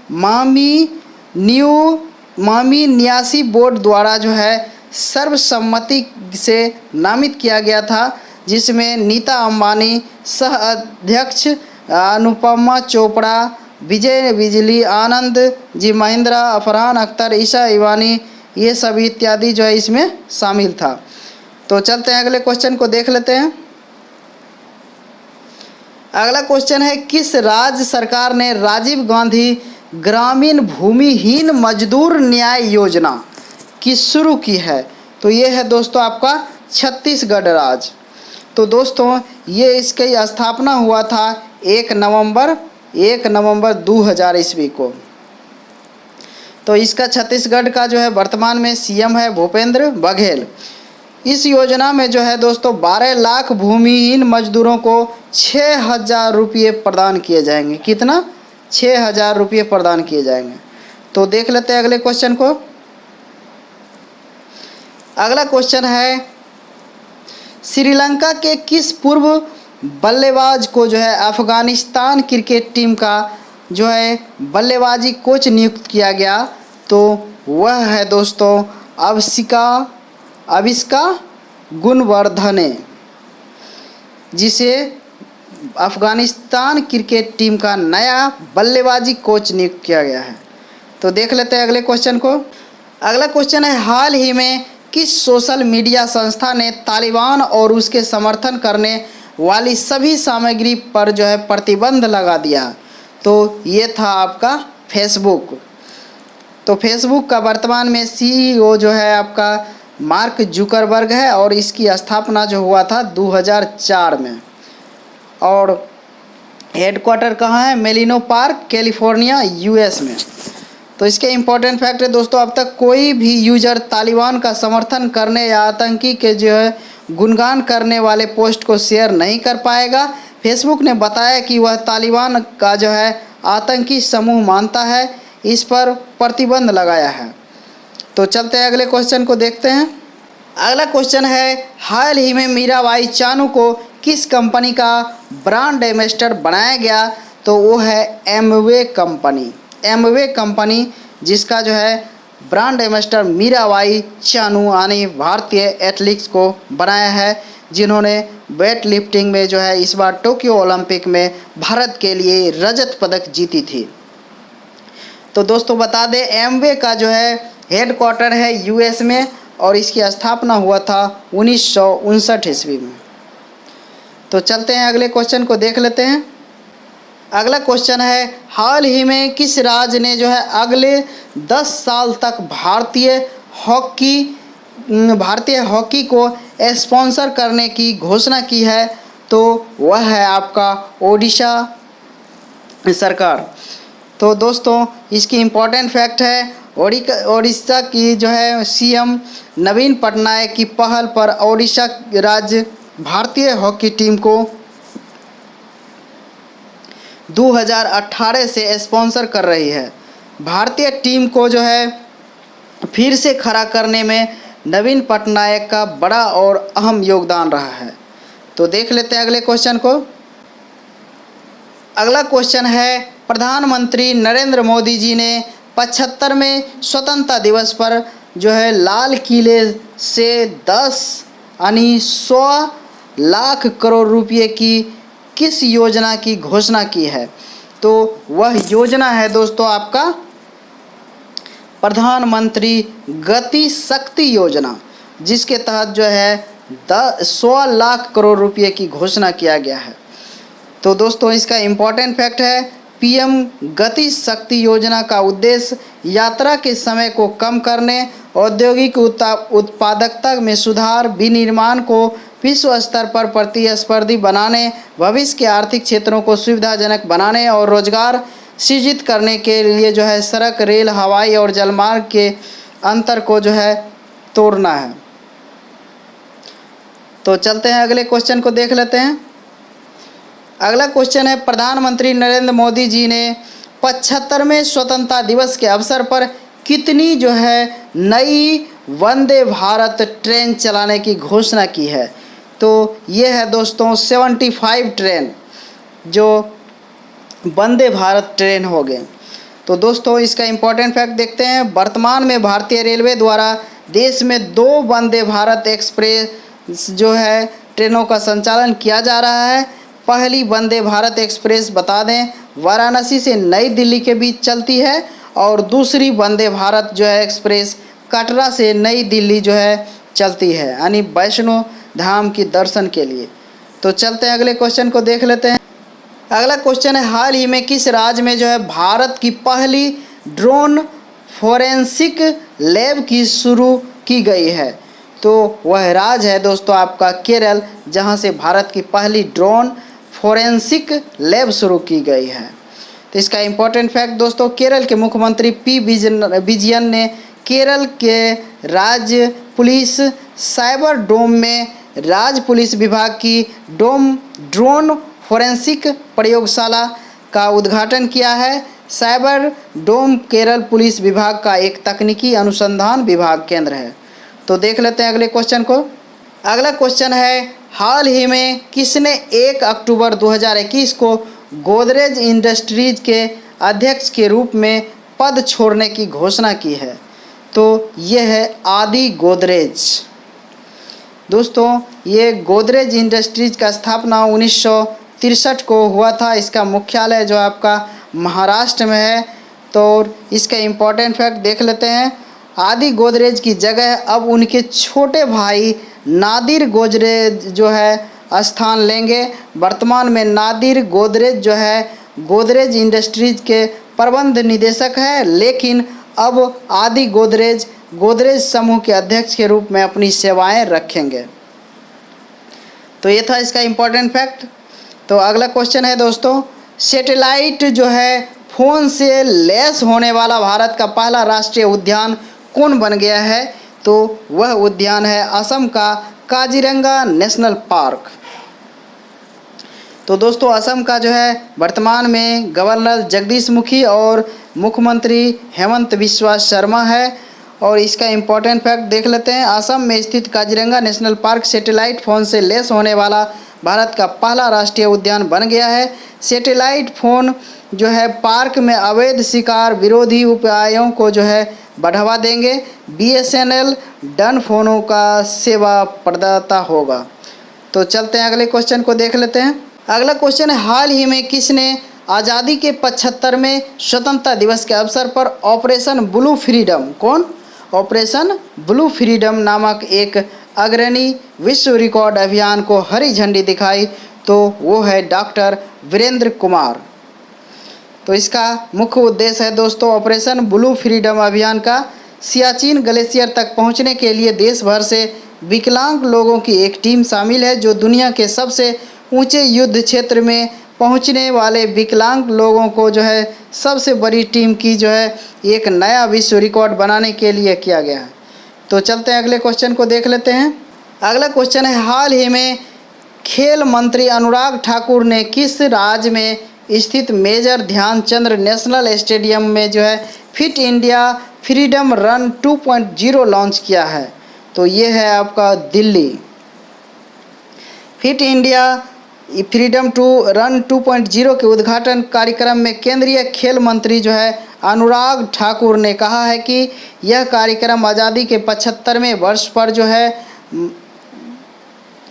मामी न्यासी बोर्ड द्वारा जो है सर्वसम्मति से नामित किया गया था, जिसमें नीता अंबानी, सह अध्यक्ष अनुपमा चोपड़ा, विजय बिजली, आनंद जी महिंद्रा, फरहान अख्तर, ईशा ईवानी, ये सभी इत्यादि जो है इसमें शामिल था। तो चलते हैं अगले क्वेश्चन को देख लेते हैं। अगला क्वेश्चन है, किस राज्य सरकार ने राजीव गांधी ग्रामीण भूमिहीन मजदूर न्याय योजना की शुरू की है? तो ये है दोस्तों आपका छत्तीसगढ़ राज्य। तो दोस्तों ये इसकी स्थापना हुआ था 1 नवंबर 2000 ईस्वी को। तो इसका छत्तीसगढ़ का जो है वर्तमान में सीएम है भूपेंद्र बघेल। इस योजना में जो है दोस्तों 12 लाख भूमिहीन मजदूरों को 6,000 रुपये प्रदान किए जाएंगे। कितना? 6,000 रुपये प्रदान किए जाएंगे। तो देख लेते हैं अगले क्वेश्चन को। अगला क्वेश्चन है, श्रीलंका के किस पूर्व बल्लेबाज को जो है अफगानिस्तान क्रिकेट टीम का जो है बल्लेबाजी कोच नियुक्त किया गया? तो वह है दोस्तों अविष्का गुणवर्धने, जिसे अफगानिस्तान क्रिकेट टीम का नया बल्लेबाजी कोच नियुक्त किया गया है। तो देख लेते हैं अगले क्वेश्चन को। अगला क्वेश्चन है, हाल ही में किस सोशल मीडिया संस्था ने तालिबान और उसके समर्थन करने वाली सभी सामग्री पर जो है प्रतिबंध लगा दिया? तो ये था आपका फेसबुक। तो फेसबुक का वर्तमान में सीईओ जो है आपका मार्क जुकरबर्ग है और इसकी स्थापना जो हुआ था 2004 में। और हेडक्वार्टर कहाँ है? मेलिनो पार्क, कैलिफोर्निया, यूएस में। तो इसके इम्पोर्टेंट फैक्ट है दोस्तों, अब तक कोई भी यूजर तालिबान का समर्थन करने या आतंकी के जो है गुणगान करने वाले पोस्ट को शेयर नहीं कर पाएगा। फेसबुक ने बताया कि वह तालिबान का जो है आतंकी समूह मानता है, इस पर प्रतिबंध लगाया है। तो चलते हैं अगले क्वेश्चन को देखते हैं। अगला क्वेश्चन है, हाल ही में मीराबाई चानू को किस कंपनी का ब्रांड एम्बेसडर बनाया गया? तो वो है एमवे कंपनी। एमवे कंपनी जिसका जो है ब्रांड एम्बेसडर मीराबाई चानू यानी भारतीय एथलीट्स को बनाया है, जिन्होंने वेट लिफ्टिंग में जो है इस बार टोक्यो ओलंपिक में भारत के लिए रजत पदक जीती थी। तो दोस्तों बता दें, एमवे का जो है हेडक्वार्टर है यूएस में और इसकी स्थापना हुआ था 1959 ईस्वी में। तो चलते हैं अगले क्वेश्चन को देख लेते हैं। अगला क्वेश्चन है, हाल ही में किस राज्य ने जो है अगले 10 साल तक भारतीय हॉकी को स्पॉन्सर करने की घोषणा की है? तो वह है आपका ओडिशा सरकार। तो दोस्तों इसकी इम्पोर्टेंट फैक्ट है, ओडिशा की जो है सीएम नवीन पटनायक की पहल पर ओडिशा राज्य भारतीय हॉकी टीम को 2018 से स्पॉन्सर कर रही है। भारतीय टीम को जो है फिर से खड़ा करने में नवीन पटनायक का बड़ा और अहम योगदान रहा है। तो देख लेते हैं अगले क्वेश्चन को। अगला क्वेश्चन है, प्रधानमंत्री नरेंद्र मोदी जी ने 75वें स्वतंत्रता दिवस पर जो है लाल किले से 100 लाख करोड़ रुपए की किस योजना की घोषणा की है? तो वह योजना है दोस्तों आपका प्रधानमंत्री गति शक्ति योजना, जिसके तहत जो है 100 लाख करोड़ रुपए की घोषणा किया गया है। तो दोस्तों इसका इम्पोर्टेंट फैक्ट है, पीएम गति शक्ति योजना का उद्देश्य यात्रा के समय को कम करने, औद्योगिक उत्पादकता में सुधार, विनिर्माण को विश्व स्तर पर प्रतिस्पर्धी बनाने, भविष्य के आर्थिक क्षेत्रों को सुविधाजनक बनाने और रोजगार सृजित करने के लिए जो है सड़क, रेल, हवाई और जलमार्ग के अंतर को जो है तोड़ना है। तो चलते हैं अगले क्वेश्चन को देख लेते हैं। अगला क्वेश्चन है, प्रधानमंत्री नरेंद्र मोदी जी ने 75वें स्वतंत्रता दिवस के अवसर पर कितनी जो है नई वंदे भारत ट्रेन चलाने की घोषणा की है? तो ये है दोस्तों 75 ट्रेन जो वंदे भारत ट्रेन हो गए। तो दोस्तों इसका इम्पोर्टेंट फैक्ट देखते हैं। वर्तमान में भारतीय रेलवे द्वारा देश में 2 वंदे भारत एक्सप्रेस जो है ट्रेनों का संचालन किया जा रहा है। पहली वंदे भारत एक्सप्रेस बता दें वाराणसी से नई दिल्ली के बीच चलती है और दूसरी वंदे भारत जो है एक्सप्रेस कटरा से नई दिल्ली जो है चलती है, यानी वैष्णो धाम की दर्शन के लिए। तो चलते हैं अगले क्वेश्चन को देख लेते हैं। अगला क्वेश्चन है, हाल ही में किस राज्य में जो है भारत की पहली ड्रोन फोरेंसिक लैब की शुरू की गई है? तो वह राज्य है दोस्तों आपका केरल, जहां से भारत की पहली ड्रोन फोरेंसिक लैब शुरू की गई है। तो इसका इम्पोर्टेंट फैक्ट दोस्तों, केरल के मुख्यमंत्री पी विजयन ने केरल के राज्य पुलिस साइबर डोम में राज्य पुलिस विभाग की ड्रोन फोरेंसिक प्रयोगशाला का उद्घाटन किया है। साइबर डोम केरल पुलिस विभाग का एक तकनीकी अनुसंधान विभाग केंद्र है। तो देख लेते हैं अगले क्वेश्चन को। अगला क्वेश्चन है, हाल ही में किसने 1 अक्टूबर 2021 को गोदरेज इंडस्ट्रीज के अध्यक्ष के रूप में पद छोड़ने की घोषणा की है? तो यह है आदि गोदरेज। दोस्तों ये गोदरेज इंडस्ट्रीज का स्थापना 1963 को हुआ था। इसका मुख्यालय जो आपका महाराष्ट्र में है। तो इसका इम्पोर्टेंट फैक्ट देख लेते हैं। आदि गोदरेज की जगह अब उनके छोटे भाई नादिर गोदरेज जो है स्थान लेंगे। वर्तमान में नादिर गोदरेज जो है गोदरेज इंडस्ट्रीज के प्रबंध निदेशक है, लेकिन अब आदि गोदरेज समूह के अध्यक्ष के रूप में अपनी सेवाएं रखेंगे। तो ये था इसका इम्पोर्टेंट फैक्ट। तो अगला क्वेश्चन है दोस्तों, सैटेलाइट जो है फ़ोन से लैस होने वाला भारत का पहला राष्ट्रीय उद्यान कौन बन गया है? तो वह उद्यान है असम का काजीरंगा नेशनल पार्क। तो दोस्तों असम का जो है वर्तमान में गवर्नर जगदीश मुखी और मुख्यमंत्री हेमंत बिस्वा शर्मा है। और इसका इम्पोर्टेंट फैक्ट देख लेते हैं। असम में स्थित Kaziranga national park satellite phone से लैस होने वाला भारत का पहला राष्ट्रीय उद्यान बन गया है। सैटेलाइट फ़ोन जो है पार्क में अवैध शिकार विरोधी उपायों को जो है बढ़ावा देंगे। BSNL डन फ़ोनों का सेवा प्रदाता होगा। तो चलते हैं अगले क्वेश्चन को देख लेते हैं। अगला क्वेश्चन है, हाल ही में किसने आज़ादी के 75वें स्वतंत्रता दिवस के अवसर पर operation blue freedom operation blue freedom नामक एक अग्रणी विश्व रिकॉर्ड अभियान को हरी झंडी दिखाई? तो वो है डॉक्टर वीरेंद्र कुमार। तो इसका मुख्य उद्देश्य है दोस्तों ऑपरेशन ब्लू फ्रीडम अभियान का सियाचिन ग्लेशियर तक पहुंचने के लिए देश भर से विकलांग लोगों की एक टीम शामिल है, जो दुनिया के सबसे ऊंचे युद्ध क्षेत्र में पहुंचने वाले विकलांग लोगों को जो है सबसे बड़ी टीम की जो है एक नया विश्व रिकॉर्ड बनाने के लिए किया गया है। तो चलते हैं अगले क्वेश्चन को देख लेते हैं। अगला क्वेश्चन है, हाल ही में खेल मंत्री अनुराग ठाकुर ने किस राज्य में स्थित मेजर ध्यानचंद नेशनल स्टेडियम में जो है fit India freedom run 2.0 launch किया है? तो ये है आपका Delhi. Fit India freedom run 2.0 के उद्घाटन कार्यक्रम में केंद्रीय खेल मंत्री जो है अनुराग ठाकुर ने कहा है कि यह कार्यक्रम आज़ादी के 75वें वर्ष पर जो है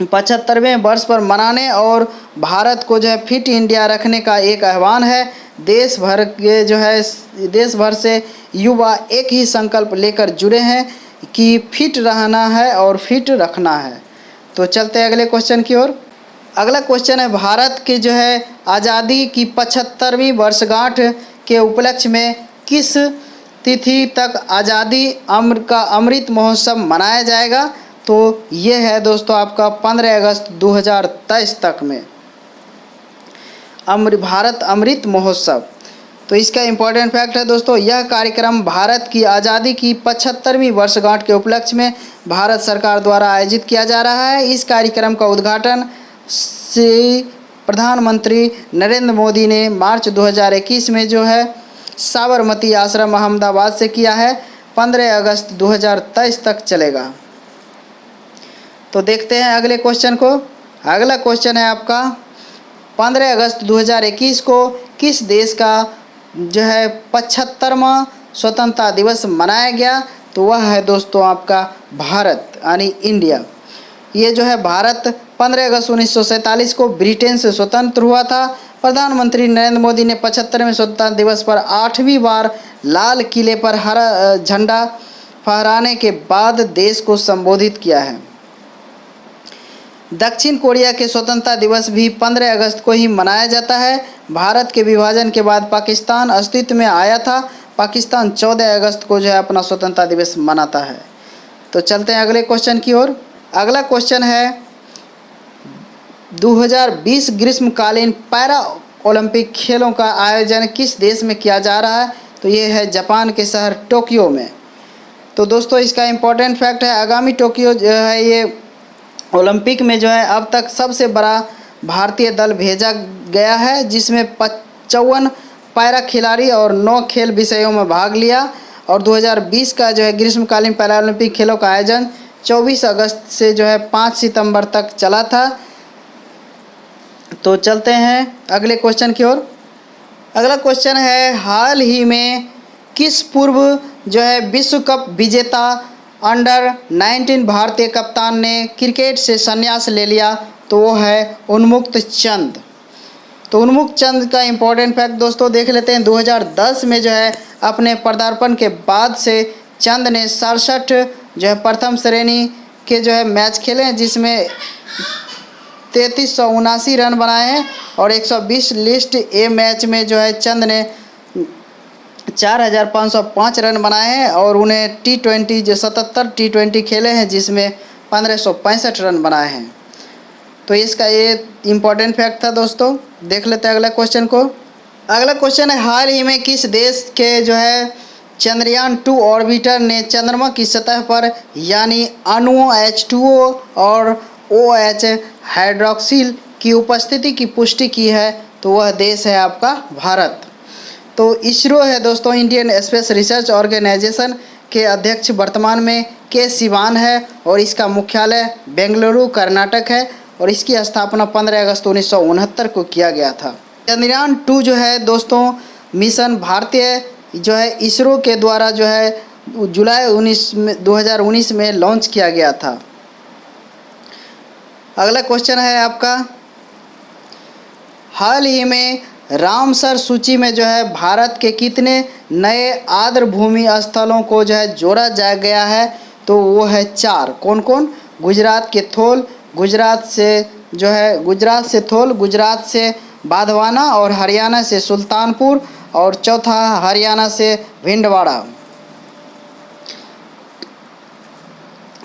75वें वर्ष पर मनाने और भारत को जो है फिट इंडिया रखने का एक आह्वान है। देश भर से युवा एक ही संकल्प लेकर जुड़े हैं कि फिट रहना है और फिट रखना है। तो चलते हैं अगले क्वेश्चन की ओर। अगला क्वेश्चन है, भारत के जो है आज़ादी की 75वीं वर्षगांठ के उपलक्ष्य में किस तिथि तक आज़ादी का अमृत महोत्सव मनाया जाएगा? तो ये है दोस्तों आपका 15 अगस्त 2023 तक में भारत अमृत महोत्सव। तो इसका इम्पोर्टेंट फैक्ट है दोस्तों, यह कार्यक्रम भारत की आज़ादी की 75वीं वर्षगांठ के उपलक्ष्य में भारत सरकार द्वारा आयोजित किया जा रहा है। इस कार्यक्रम का उद्घाटन श्री प्रधानमंत्री नरेंद्र मोदी ने मार्च 2021 में जो है साबरमती आश्रम अहमदाबाद से किया है। 15 अगस्त 2023 तक चलेगा। तो देखते हैं अगले क्वेश्चन को। अगला क्वेश्चन है आपका, 15 अगस्त 2021 को किस देश का जो है 75वां स्वतंत्रता दिवस मनाया गया? तो वह है दोस्तों आपका भारत यानी इंडिया। ये जो है भारत 15 अगस्त 1947 को ब्रिटेन से स्वतंत्र हुआ था। प्रधानमंत्री नरेंद्र मोदी ने 75वें स्वतंत्रता दिवस पर 8वीं बार लाल किले पर हरा झंडा फहराने के बाद देश को संबोधित किया है। दक्षिण कोरिया के स्वतंत्रता दिवस भी 15 अगस्त को ही मनाया जाता है। भारत के विभाजन के बाद पाकिस्तान अस्तित्व में आया था। पाकिस्तान 14 अगस्त को जो है अपना स्वतंत्रता दिवस मनाता है। तो चलते हैं अगले क्वेश्चन की ओर। अगला क्वेश्चन है 2020 ग्रीष्मकालीन पैरा ओलंपिक खेलों का आयोजन किस देश में किया जा रहा है? तो ये है जापान के शहर टोक्यो में। तो दोस्तों इसका इम्पोर्टेंट फैक्ट है, आगामी टोक्यो जो है ये ओलंपिक में जो है अब तक सबसे बड़ा भारतीय दल भेजा गया है, जिसमें 55 पैरा खिलाड़ी और 9 खेल विषयों में भाग लिया। और 2020 का जो है ग्रीष्मकालीन पैरा ओलंपिक खेलों का आयोजन 24 अगस्त से जो है 5 सितंबर तक चला था। तो चलते हैं अगले क्वेश्चन की ओर। अगला क्वेश्चन है हाल ही में किस पूर्व जो है विश्व कप विजेता अंडर-19 भारतीय कप्तान ने क्रिकेट से संन्यास ले लिया? तो वो है उन्मुक्त चंद। तो उन्मुक्त चंद का इम्पोर्टेंट फैक्ट दोस्तों देख लेते हैं। 2010 में जो है अपने पदार्पण के बाद से चंद ने 67 जो है प्रथम श्रेणी के जो है मैच खेले हैं, जिसमें 3379 रन बनाए हैं। और 120 लिस्ट ए मैच में जो है चंद ने 4505 रन बनाए हैं। और उन्हें T20 जो 77 T20 खेले हैं, जिसमें 1565 रन बनाए हैं। तो इसका ये इम्पोर्टेंट फैक्ट था दोस्तों। देख लेते हैं अगला क्वेश्चन को। अगला क्वेश्चन है हाल ही में किस देश के जो है चंद्रयान 2 ऑर्बिटर ने चंद्रमा की सतह पर यानी अणुओं H2O और OH हाइड्रोक्सिल की उपस्थिति की पुष्टि की है? तो वह देश है आपका भारत। तो इसरो है दोस्तों, इंडियन स्पेस रिसर्च ऑर्गेनाइजेशन के अध्यक्ष वर्तमान में के सिवान है और इसका मुख्यालय बेंगलुरु कर्नाटक है। और इसकी स्थापना 15 अगस्त 1969 को किया गया था। चंद्रयान 2 जो है दोस्तों मिशन भारतीय जो है इसरो के द्वारा जो है जुलाई 2019 में लॉन्च किया गया था। अगला क्वेश्चन है आपका हाल ही में रामसर सूची में जो है भारत के कितने नए आर्द्रभूमि स्थलों को जो है जोड़ा जा गया है? तो वो है 4। कौन कौन? गुजरात के थोल, गुजरात से थोल, गुजरात से बाधवाना और हरियाणा से सुल्तानपुर और चौथा हरियाणा से भिंडवाड़ा।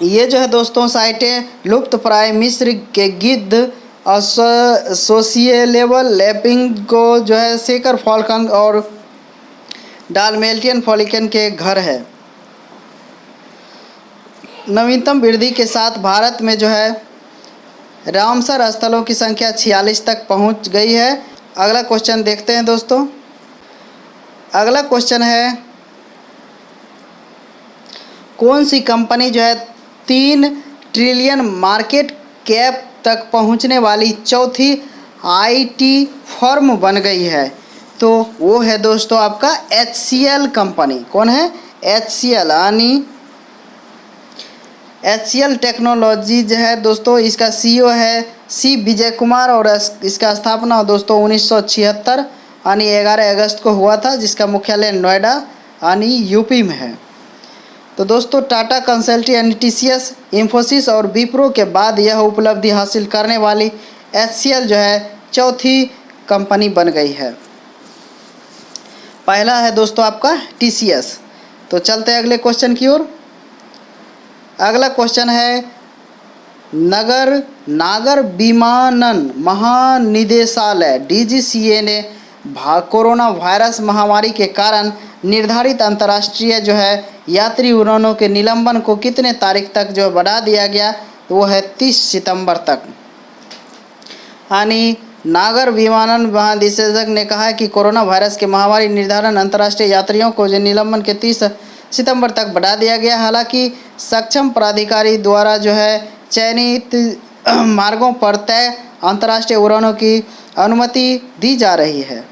ये जो है दोस्तों साइटें लुप्तप्राय मिस्र के गिद्ध सोसिएलेबल लैपिंग को जो है शेकर फॉल्कन और डालमेटियन फॉलिकन के घर है। नवीनतम वृद्धि के साथ भारत में जो है रामसर स्थलों की संख्या 46 तक पहुंच गई है। अगला क्वेश्चन देखते हैं दोस्तों। अगला क्वेश्चन है कौन सी कंपनी जो है 3 ट्रिलियन मार्केट कैप तक पहुंचने वाली चौथी IT फर्म बन गई है? तो वो है दोस्तों आपका HCL कंपनी। कौन है? HCL यानी HCL टेक्नोलॉजी जो है दोस्तों इसका CEO है C विजय कुमार और इसका स्थापना दोस्तों 1976 यानी 11 अगस्त को हुआ था, जिसका मुख्यालय नोएडा यानी UP में है। तो दोस्तों टाटा कंसल्टी यानी TCS, इन्फोसिस और विप्रो के बाद यह उपलब्धि हासिल करने वाली HCL जो है चौथी कंपनी बन गई है। पहला है दोस्तों आपका TCS। तो चलते हैं अगले क्वेश्चन की ओर। अगला क्वेश्चन है नागर विमानन महानिदेशालय DGCA ने कोरोना वायरस महामारी के कारण निर्धारित अंतर्राष्ट्रीय जो है यात्री उड़ानों के निलंबन को कितने तारीख तक जो बढ़ा दिया गया? तो वो है 30 सितंबर तक। यानी नागर विमानन महानिदेशक ने कहा है कि कोरोना वायरस के महामारी निर्धारण अंतर्राष्ट्रीय यात्रियों को जो निलंबन के 30 सितंबर तक बढ़ा दिया गया। हालांकि सक्षम प्राधिकारी द्वारा जो है चयनित मार्गों पर तय अंतर्राष्ट्रीय उड़ानों की अनुमति दी जा रही है।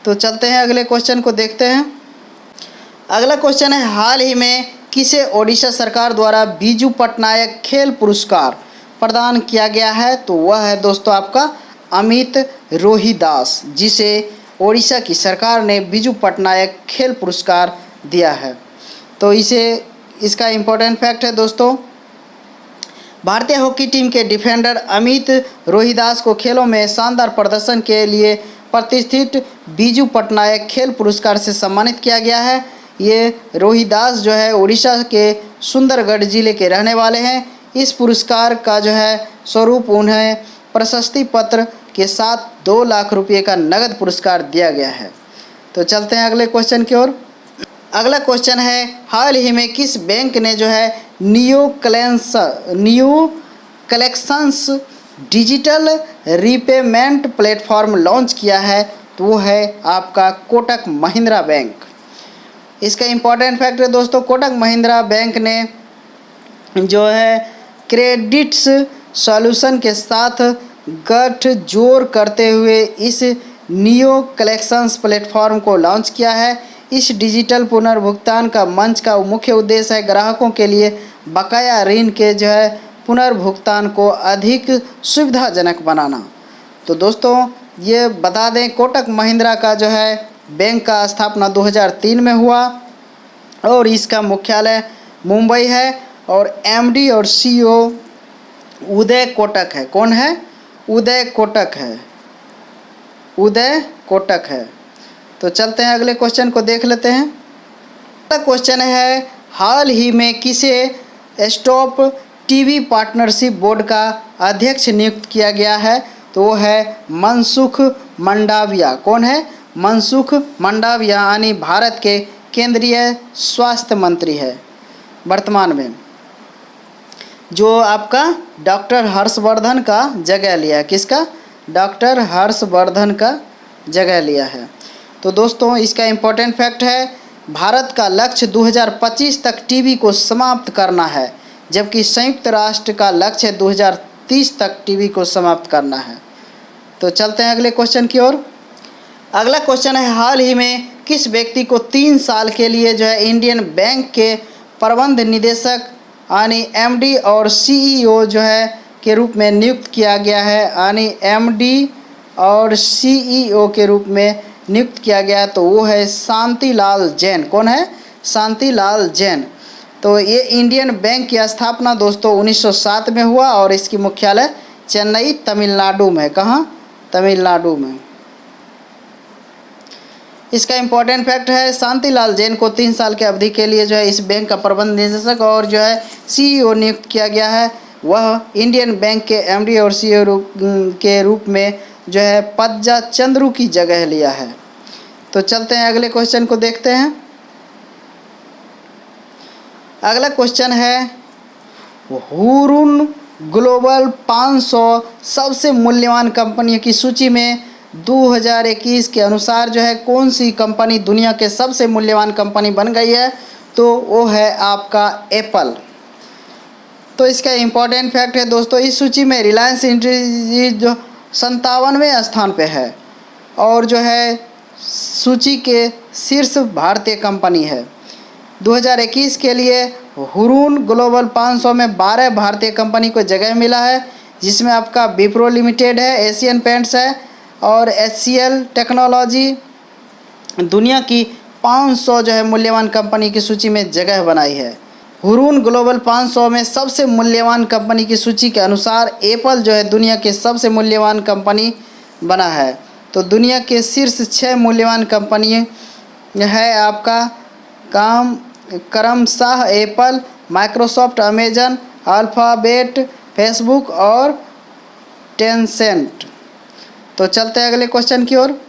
तो चलते हैं अगले क्वेश्चन को देखते हैं। अगला क्वेश्चन है हाल ही में किसे ओडिशा सरकार द्वारा बीजू पटनायक खेल पुरस्कार प्रदान किया गया है? तो वह है दोस्तों आपका अमित रोहिदास, जिसे ओडिशा की सरकार ने बीजू पटनायक खेल पुरस्कार दिया है। तो इसका इम्पोर्टेंट फैक्ट है दोस्तों, भारतीय हॉकी टीम के डिफेंडर अमित रोहिदास को खेलों में शानदार प्रदर्शन के लिए प्रतिष्ठित बीजू पटनायक खेल पुरस्कार से सम्मानित किया गया है। ये रोहिदास जो है उड़ीसा के सुंदरगढ़ जिले के रहने वाले हैं। इस पुरस्कार का जो है स्वरूप उन्हें प्रशस्ति पत्र के साथ 2 लाख रुपये का नगद पुरस्कार दिया गया है। तो चलते हैं अगले क्वेश्चन की ओर। अगला क्वेश्चन है, हाल ही में किस बैंक ने जो है new collections digital repayment platform launch किया है? तो वो है आपका कोटक महिंद्रा बैंक। इसका इम्पॉर्टेंट फैक्ट है दोस्तों, कोटक महिंद्रा बैंक ने जो है क्रेडिट्स सॉल्यूशन के साथ गठजोड़ करते हुए इस नियो कलेक्शंस प्लेटफॉर्म को लॉन्च किया है। इस डिजिटल पुनर्भुगतान का मंच का मुख्य उद्देश्य है ग्राहकों के लिए बकाया ऋण के जो है पुनर्भुगतान को अधिक सुविधाजनक बनाना। तो दोस्तों ये बता दें, कोटक महिंद्रा का जो है बैंक का स्थापना 2003 में हुआ और इसका मुख्यालय मुंबई है और एमडी और सीईओ उदय कोटक है। कौन है? उदय कोटक है। उदय कोटक है। तो चलते हैं अगले क्वेश्चन को देख लेते हैं। अगला क्वेश्चन है, हाल ही में किसे स्टॉप टीवी पार्टनरशिप बोर्ड का अध्यक्ष नियुक्त किया गया है? तो वो है मनसुख मंडाविया। कौन है? मनसुख मंडाविया, यानी भारत के केंद्रीय स्वास्थ्य मंत्री है वर्तमान में, जो आपका डॉक्टर हर्षवर्धन का जगह लिया है। किसका? डॉक्टर हर्षवर्धन का जगह लिया है। तो दोस्तों इसका इम्पोर्टेंट फैक्ट है, भारत का लक्ष्य 2025 तक टीबी को समाप्त करना है, जबकि संयुक्त राष्ट्र का लक्ष्य 2030 तक टीबी को समाप्त करना है। तो चलते हैं अगले क्वेश्चन की ओर। अगला क्वेश्चन है, हाल ही में किस व्यक्ति को 3 साल के लिए जो है इंडियन बैंक के प्रबंध निदेशक यानी एमडी और सीईओ जो है के रूप में नियुक्त किया गया है? यानी एमडी और सीईओ के रूप में नियुक्त किया गया, तो वो है शांतिलाल जैन। कौन है? शांतिलाल जैन। तो ये इंडियन बैंक की स्थापना दोस्तों 1907 में हुआ और इसकी मुख्यालय चेन्नई तमिलनाडु में। कहाँ? तमिलनाडु में। इसका इम्पोर्टेंट फैक्ट है, शांतिलाल जैन को 3 साल की अवधि के लिए जो है इस बैंक का प्रबंध निदेशक और जो है सीईओ नियुक्त किया गया है। वह इंडियन बैंक के एमडी और सीईओ के रूप में जो है पज्जा चंद्रू की जगह लिया है। तो चलते हैं अगले क्वेश्चन को देखते हैं। अगला क्वेश्चन है, हुरुन ग्लोबल 500 सबसे मूल्यवान कंपनियों की सूची में 2021 के अनुसार जो है कौन सी कंपनी दुनिया के सबसे मूल्यवान कंपनी बन गई है? तो वो है आपका एप्पल। तो इसका इम्पोर्टेंट फैक्ट है दोस्तों, इस सूची में रिलायंस इंडस्ट्रीज जो 57वें स्थान पे है और जो है सूची के शीर्ष भारतीय कंपनी है। 2021 के लिए हुरुन ग्लोबल 500 में 12 भारतीय कंपनी को जगह मिला है, जिसमें आपका विप्रो लिमिटेड है, एशियन पेंट्स है और एचसीएल टेक्नोलॉजी दुनिया की 500 जो है मूल्यवान कंपनी की सूची में जगह बनाई है। हुरुन ग्लोबल 500 में सबसे मूल्यवान कंपनी की सूची के अनुसार एप्पल जो है दुनिया के सबसे मूल्यवान कंपनी बना है। तो दुनिया के शीर्ष 6 मूल्यवान कंपनी है आपका क्रमशः Apple, Microsoft, Amazon, alphabet, Facebook और टेंसेंट। तो चलते हैं अगले क्वेश्चन की ओर।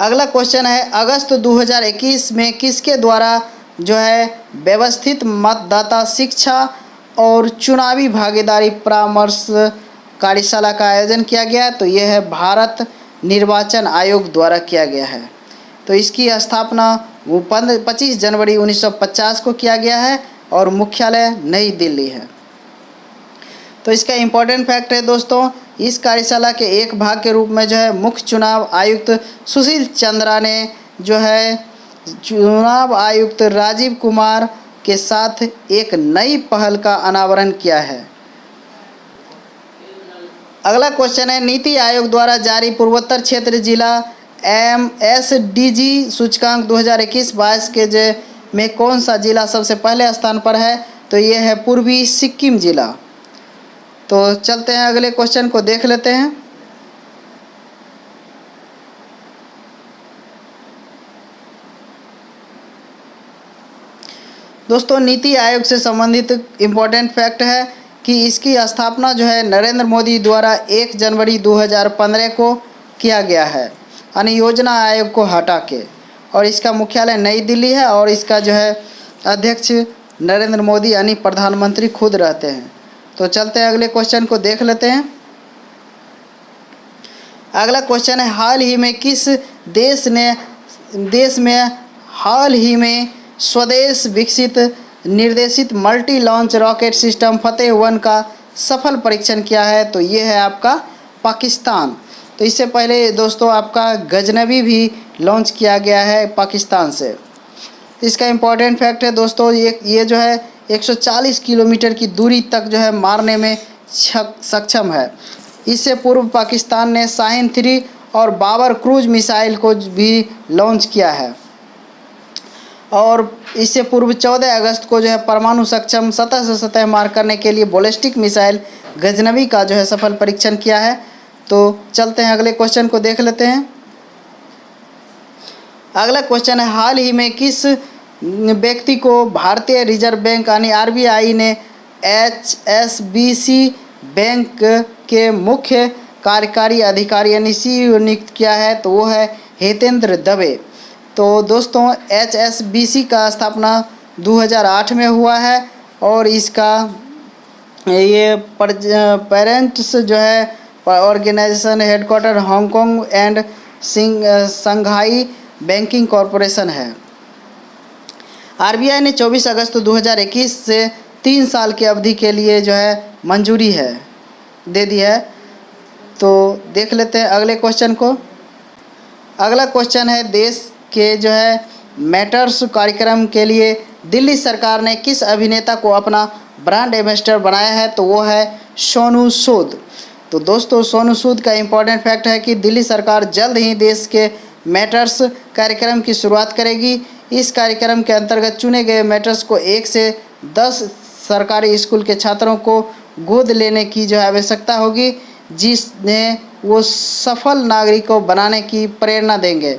अगला क्वेश्चन है, अगस्त 2021 में किसके द्वारा जो है व्यवस्थित मतदाता शिक्षा और चुनावी भागीदारी परामर्श कार्यशाला का आयोजन किया गया है? तो यह है भारत निर्वाचन आयोग द्वारा किया गया है। तो इसकी स्थापना 25 जनवरी 1950 को किया गया है और मुख्यालय नई दिल्ली है। तो इसका इम्पोर्टेंट फैक्ट है दोस्तों, इस कार्यशाला के एक भाग के रूप में जो है मुख्य चुनाव आयुक्त सुशील चंद्रा ने जो है चुनाव आयुक्त राजीव कुमार के साथ एक नई पहल का अनावरण किया है। अगला क्वेश्चन है, नीति आयोग द्वारा जारी पूर्वोत्तर क्षेत्र जिला MSDG सूचकांक 2021-22 के में कौन सा जिला सबसे पहले स्थान पर है? तो ये है पूर्वी सिक्किम जिला। तो चलते हैं अगले क्वेश्चन को देख लेते हैं। दोस्तों नीति आयोग से संबंधित इम्पोर्टेंट फैक्ट है कि इसकी स्थापना जो है नरेंद्र मोदी द्वारा 1 जनवरी 2015 को किया गया है, यानी योजना आयोग को हटा के, और इसका मुख्यालय नई दिल्ली है और इसका जो है अध्यक्ष नरेंद्र मोदी यानी प्रधानमंत्री खुद रहते हैं। तो चलते हैं अगले क्वेश्चन को देख लेते हैं। अगला क्वेश्चन है हाल ही में किस देश में हाल ही में स्वदेश विकसित निर्देशित मल्टी लॉन्च रॉकेट सिस्टम फतेह-1 का सफल परीक्षण किया है? तो ये है आपका पाकिस्तान। तो इससे पहले दोस्तों आपका गजनबी भी लॉन्च किया गया है पाकिस्तान से। इसका इम्पोर्टेंट फैक्ट है दोस्तों ये जो है 140 किलोमीटर की दूरी तक जो है मारने में सक्षम है। इससे पूर्व पाकिस्तान ने शाहीन 3 और बाबर क्रूज मिसाइल को भी लॉन्च किया है, और इससे पूर्व 14 अगस्त को जो है परमाणु सक्षम सतह से सतह मार करने के लिए बैलिस्टिक मिसाइल गजनबी का जो है सफल परीक्षण किया है। तो चलते हैं अगले क्वेश्चन को देख लेते हैं। अगला क्वेश्चन है हाल ही में किस व्यक्ति को भारतीय रिजर्व बैंक यानी आरबीआई ने एचएसबीसी बैंक के मुख्य कार्यकारी अधिकारी यानी सीईओ नियुक्त किया है? तो वो है हितेंद्र दवे। तो दोस्तों एचएसबीसी का स्थापना 2008 में हुआ है और इसका ये पेरेंट्स जो है organisation headquarter Hong Kong and Shanghai banking corporation है। आरबीआई ने 24 अगस्त 2021 से 3 साल की अवधि के लिए जो है मंजूरी दे दी है। तो देख लेते हैं अगले क्वेश्चन को। अगला क्वेश्चन है देश के जो है मैटर्स कार्यक्रम के लिए दिल्ली सरकार ने किस अभिनेता को अपना ब्रांड एम्बेसडर बनाया है? तो वो है सोनू सूद। तो दोस्तों सोनू सूद का इम्पोर्टेंट फैक्ट है कि दिल्ली सरकार जल्द ही देश के मैटर्स कार्यक्रम की शुरुआत करेगी। इस कार्यक्रम के अंतर्गत चुने गए मैटर्स को 1 से 10 सरकारी स्कूल के छात्रों को गोद लेने की जो आवश्यकता होगी, जिसने वो सफल नागरिकों बनाने की प्रेरणा देंगे।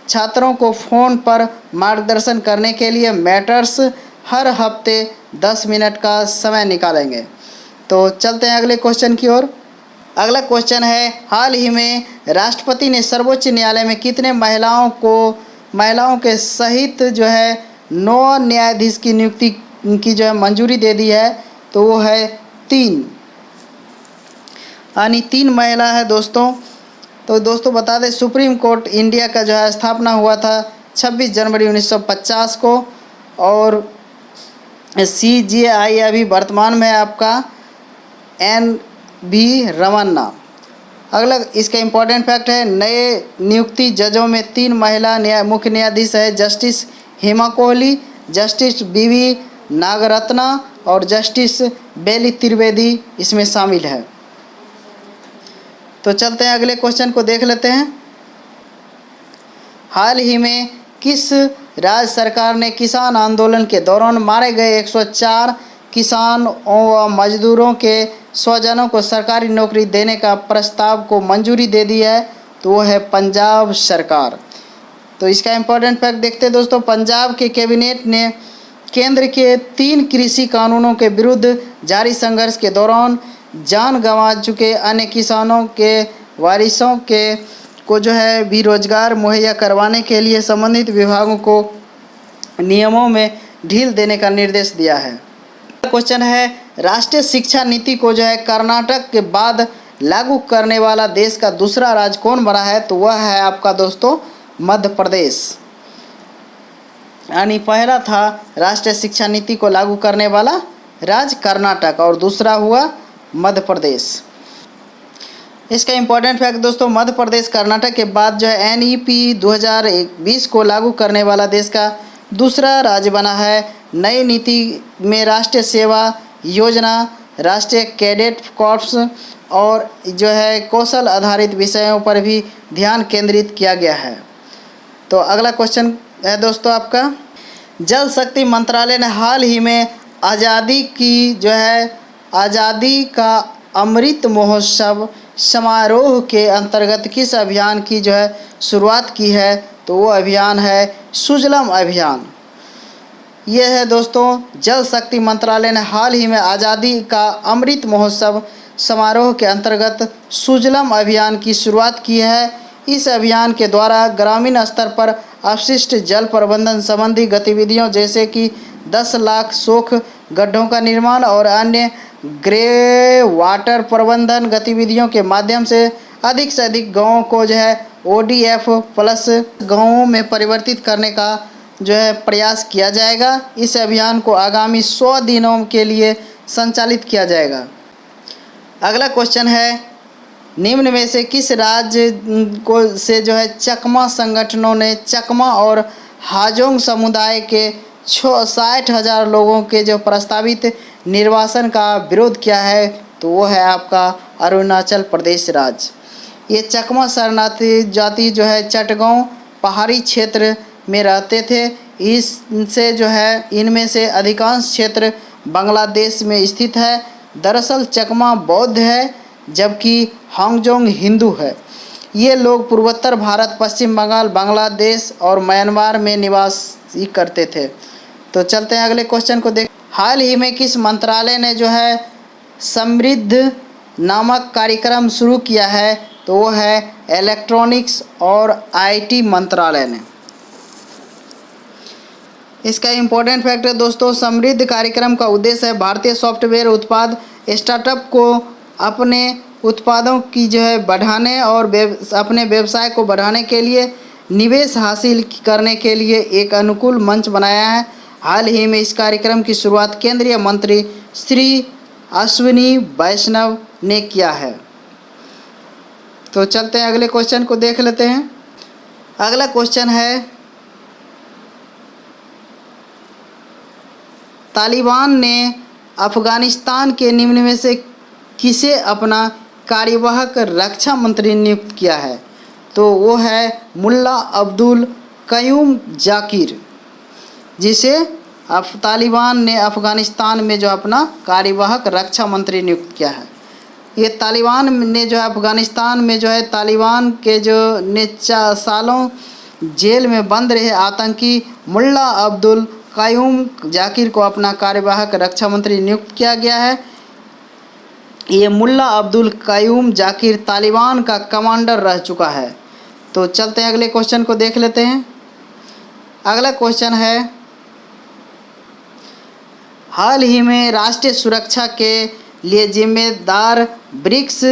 छात्रों को फ़ोन पर मार्गदर्शन करने के लिए मैटर्स हर हफ्ते 10 मिनट का समय निकालेंगे। तो चलते हैं अगले क्वेश्चन की ओर। अगला क्वेश्चन है हाल ही में राष्ट्रपति ने सर्वोच्च न्यायालय में कितने महिलाओं के सहित जो है 9 न्यायाधीश की नियुक्ति की जो है मंजूरी दे दी है? तो वो है 3, यानी 3 महिला है दोस्तों। तो दोस्तों बता दें सुप्रीम कोर्ट इंडिया का जो है स्थापना हुआ था 26 जनवरी 1950 को, और CJI अभी वर्तमान में आपका NV रमन्ना। अगला इसका इम्पोर्टेंट फैक्ट है नए नियुक्ति जजों में 3 महिला मुख्य न्यायाधीश है, justice Hema Kohli, justice BV Nagarathna और जस्टिस बेली त्रिवेदी इसमें शामिल है। तो चलते हैं अगले क्वेश्चन को देख लेते हैं। हाल ही में किस राज्य सरकार ने किसान आंदोलन के दौरान मारे गए 104 किसान और मजदूरों के स्वजनों को सरकारी नौकरी देने का प्रस्ताव को मंजूरी दे दी है? तो वो है पंजाब सरकार। तो इसका इम्पोर्टेंट फैक्ट देखते हैं दोस्तों। पंजाब के कैबिनेट ने केंद्र के 3 कृषि कानूनों के विरुद्ध जारी संघर्ष के दौरान जान गंवा चुके अन्य किसानों के वारिसों को जो है भी रोजगार मुहैया करवाने के लिए संबंधित विभागों को नियमों में ढील देने का निर्देश दिया है। क्वेश्चन है राष्ट्रीय शिक्षा नीति को जो है कर्नाटक के बाद लागू करने वाला देश का दूसरा राज्य कौन बना है? तो वह है आपका दोस्तों मध्य प्रदेश, यानी पहला था राष्ट्रीय शिक्षा नीति को लागू करने वाला राज्य कर्नाटक और दूसरा हुआ मध्य प्रदेश। इसका इम्पोर्टेंट फैक्ट दोस्तों मध्य प्रदेश कर्नाटक के बाद जो है NEP 2020 को लागू करने वाला देश का दूसरा राज्य बना है। नई नीति में राष्ट्रीय सेवा योजना, राष्ट्रीय कैडेट कॉर्प्स और जो है कौशल आधारित विषयों पर भी ध्यान केंद्रित किया गया है। तो अगला क्वेश्चन है दोस्तों आपका जल शक्ति मंत्रालय ने हाल ही में आज़ादी का अमृत महोत्सव समारोह के अंतर्गत किस अभियान की जो है शुरुआत की है? तो वो अभियान है सुजलम अभियान। ये है दोस्तों, जल शक्ति मंत्रालय ने हाल ही में आज़ादी का अमृत महोत्सव समारोह के अंतर्गत सुजलम अभियान की शुरुआत की है। इस अभियान के द्वारा ग्रामीण स्तर पर अपशिष्ट जल प्रबंधन संबंधी गतिविधियों जैसे कि 10 लाख सोख गड्ढों का निर्माण और अन्य ग्रे वाटर प्रबंधन गतिविधियों के माध्यम से अधिक गांवों को जो है ODF प्लस गांवों में परिवर्तित करने का जो है प्रयास किया जाएगा। इस अभियान को आगामी 100 दिनों के लिए संचालित किया जाएगा। अगला क्वेश्चन है, निम्न में से किस राज्य को से जो है चकमा संगठनों ने चकमा और हाजोंग समुदाय के 60,000 लोगों के जो प्रस्तावित निर्वासन का विरोध किया है? तो वो है आपका अरुणाचल प्रदेश राज्य। ये चकमा शरणार्थी जाति जो है चटगांव पहाड़ी क्षेत्र में रहते थे। इससे जो है इनमें से अधिकांश क्षेत्र बांग्लादेश में स्थित है। दरअसल चकमा बौद्ध है जबकि हांगजोंग हिंदू है। ये लोग पूर्वोत्तर भारत, पश्चिम बंगाल, बांग्लादेश और म्यांमार में निवास ही करते थे। तो चलते हैं अगले क्वेश्चन को देख। हाल ही में किस मंत्रालय ने जो है समृद्ध नामक कार्यक्रम शुरू किया है? तो वो है इलेक्ट्रॉनिक्स और IT मंत्रालय ने। इसका इम्पोर्टेंट फैक्ट है दोस्तों, समृद्ध कार्यक्रम का उद्देश्य है भारतीय सॉफ्टवेयर उत्पाद स्टार्टअप को अपने उत्पादों की जो है बढ़ाने और अपने व्यवसाय को बढ़ाने के लिए निवेश हासिल करने के लिए एक अनुकूल मंच बनाया है। हाल ही में इस कार्यक्रम की शुरुआत केंद्रीय मंत्री श्री अश्विनी वैष्णव ने किया है। तो चलते हैं अगले क्वेश्चन को देख लेते हैं। अगला क्वेश्चन है, तालिबान ने अफगानिस्तान के निम्न में से किसे अपना कार्यवाहक रक्षा मंत्री नियुक्त किया है? तो वो है मुल्ला अब्दुल क़य्यूम जाकिर, जिसे तालिबान ने अफ़गानिस्तान में जो अपना कार्यवाहक रक्षा मंत्री नियुक्त किया है। ये तालिबान ने जो है अफ़गानिस्तान में जो है तालिबान के जो ने 4 सालों जेल में बंद रहे आतंकी मुल्ला अब्दुल क़य्यूम जाकिर को अपना कार्यवाहक रक्षा मंत्री नियुक्त किया गया है। ये मुल्ला अब्दुल क़य्यूम जाकिर तालिबान का कमांडर रह चुका है। तो चलते हैं अगले क्वेश्चन को देख लेते हैं। अगला क्वेश्चन है, हाल ही में राष्ट्रीय सुरक्षा के लिए जिम्मेदार ब्रिक्स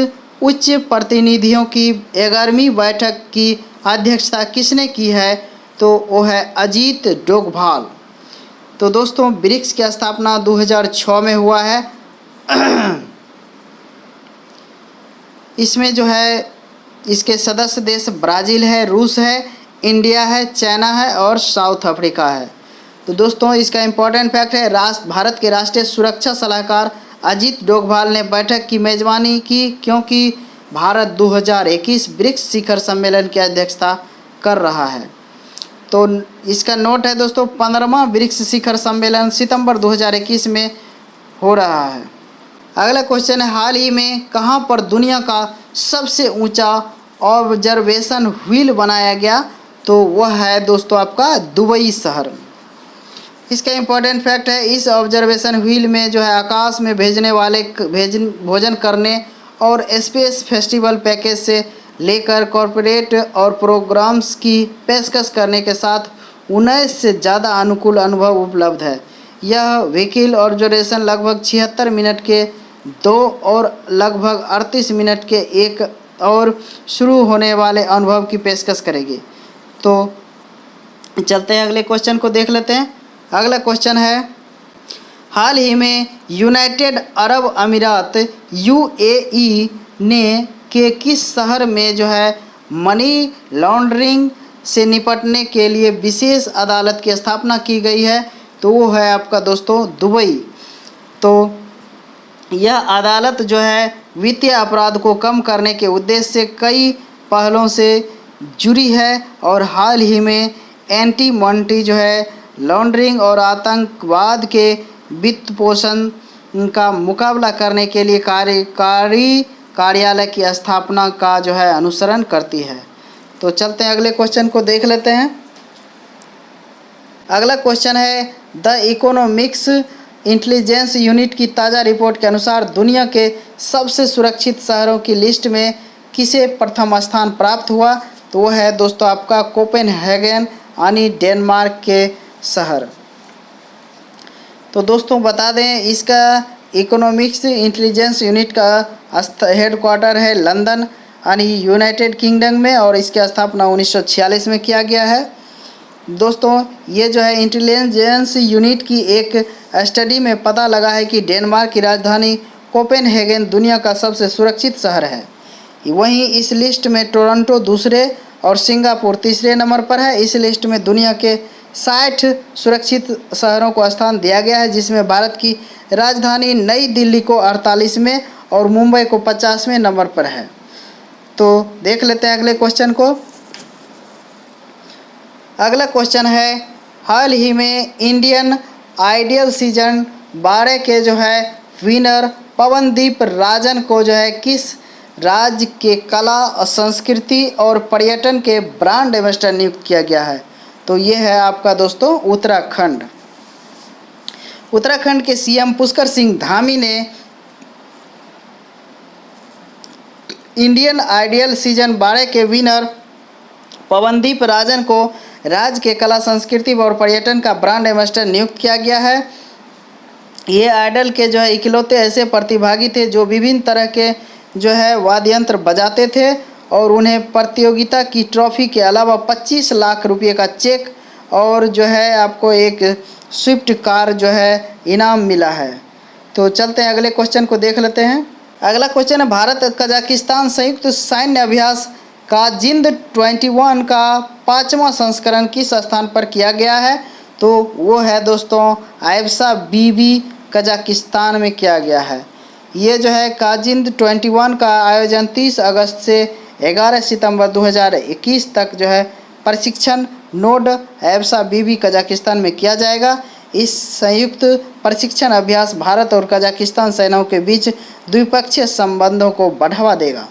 उच्च प्रतिनिधियों की 11वीं बैठक की अध्यक्षता किसने की है? तो वो है अजीत डोभाल। तो दोस्तों ब्रिक्स की स्थापना 2006 में हुआ है। इसमें जो है इसके सदस्य देश ब्राज़ील है, रूस है, इंडिया है, चाइना है और साउथ अफ्रीका है। तो दोस्तों इसका इम्पोर्टेंट फैक्ट है, भारत के राष्ट्रीय सुरक्षा सलाहकार अजीत डोभाल ने बैठक की मेज़बानी की क्योंकि भारत 2021 ब्रिक्स शिखर सम्मेलन की अध्यक्षता कर रहा है। तो इसका नोट है दोस्तों, 15वां ब्रिक्स शिखर सम्मेलन सितंबर 2021 में हो रहा है। अगला क्वेश्चन है, हाल ही में कहाँ पर दुनिया का सबसे ऊंचा ऑब्जर्वेशन व्हील बनाया गया? तो वह है दोस्तों आपका दुबई शहर। इसका इम्पोर्टेंट फैक्ट है, इस ऑब्जर्वेशन व्हील में जो है आकाश में भेजने वाले भोजन करने और स्पेस फेस्टिवल पैकेज से लेकर कॉरपोरेट और प्रोग्राम्स की पेशकश करने के साथ 19 से ज़्यादा अनुकूल अनुभव उपलब्ध है। यह व्हीकल ऑब्जर्वेशन लगभग 76 मिनट के 2 और लगभग 38 मिनट के एक और शुरू होने वाले अनुभव की पेशकश करेगी। तो चलते हैं अगले क्वेश्चन को देख लेते हैं। अगला क्वेश्चन है, हाल ही में यूनाइटेड अरब अमीरात UAE ने के किस शहर में जो है मनी लॉन्ड्रिंग से निपटने के लिए विशेष अदालत की स्थापना की गई है? तो वो है आपका दोस्तों दुबई। तो यह अदालत जो है वित्तीय अपराध को कम करने के उद्देश्य से कई पहलों से जुड़ी है और हाल ही में एंटी मनी जो है लॉन्ड्रिंग और आतंकवाद के वित्त पोषण का मुकाबला करने के लिए कार्यकारी कार्यालय की स्थापना का जो है अनुसरण करती है। तो चलते हैं अगले क्वेश्चन को देख लेते हैं। अगला क्वेश्चन है, द इकोनॉमिक्स इंटेलिजेंस यूनिट की ताज़ा रिपोर्ट के अनुसार दुनिया के सबसे सुरक्षित शहरों की लिस्ट में किसे प्रथम स्थान प्राप्त हुआ? तो वो है दोस्तों आपका कोपेनहेगन यानी डेनमार्क के शहर। तो दोस्तों बता दें इसका इकोनॉमिक्स इंटेलिजेंस यूनिट का हेडक्वार्टर है लंदन यानी यूनाइटेड किंगडम में और इसकी स्थापना 1946 में किया गया है। दोस्तों ये जो है इंटेलिजेंस यूनिट की एक स्टडी में पता लगा है कि डेनमार्क की राजधानी कोपेनहेगन दुनिया का सबसे सुरक्षित शहर है। वहीं इस लिस्ट में टोरंटो दूसरे और सिंगापुर तीसरे नंबर पर है। इस लिस्ट में दुनिया के 60 सुरक्षित शहरों को स्थान दिया गया है, जिसमें भारत की राजधानी नई दिल्ली को 48वें और मुंबई को 50वें नंबर पर है। तो देख लेते हैं अगले क्वेश्चन को। अगला क्वेश्चन है, हाल ही में इंडियन आइडियल सीजन 12 के जो है विनर पवनदीप राजन को जो है किस राज्य के कला, संस्कृति और पर्यटन के ब्रांड एम्बेसडर नियुक्त किया गया है? तो ये है आपका दोस्तों उत्तराखंड। उत्तराखंड के सीएम पुष्कर सिंह धामी ने इंडियन आइडियल सीजन 12 के विनर पवनदीप राजन को राज्य के कला, संस्कृति और पर्यटन का ब्रांड एम्बेसडर नियुक्त किया गया है। ये आइडल के जो है इकलौते ऐसे प्रतिभागी थे जो विभिन्न तरह के जो है वाद्य यंत्र बजाते थे और उन्हें प्रतियोगिता की ट्रॉफी के अलावा 25 लाख रुपए का चेक और जो है आपको एक स्विफ्ट कार जो है इनाम मिला है। तो चलते हैं अगले क्वेश्चन को देख लेते हैं। अगला क्वेश्चन है, भारत कजाकिस्तान संयुक्त सैन्य अभ्यास का जिंद 21 का 5वां संस्करण किस स्थान पर किया गया है? तो वो है दोस्तों आयबसा बीबी कजाकिस्तान में किया गया है। ये जो है काजिंद 21 का आयोजन 30 अगस्त से 11 सितंबर 2021 तक जो है प्रशिक्षण नोड आयबसा बीबी कजाकिस्तान में किया जाएगा। इस संयुक्त प्रशिक्षण अभ्यास भारत और कजाकिस्तान सेनाओं के बीच द्विपक्षीय संबंधों को बढ़ावा देगा।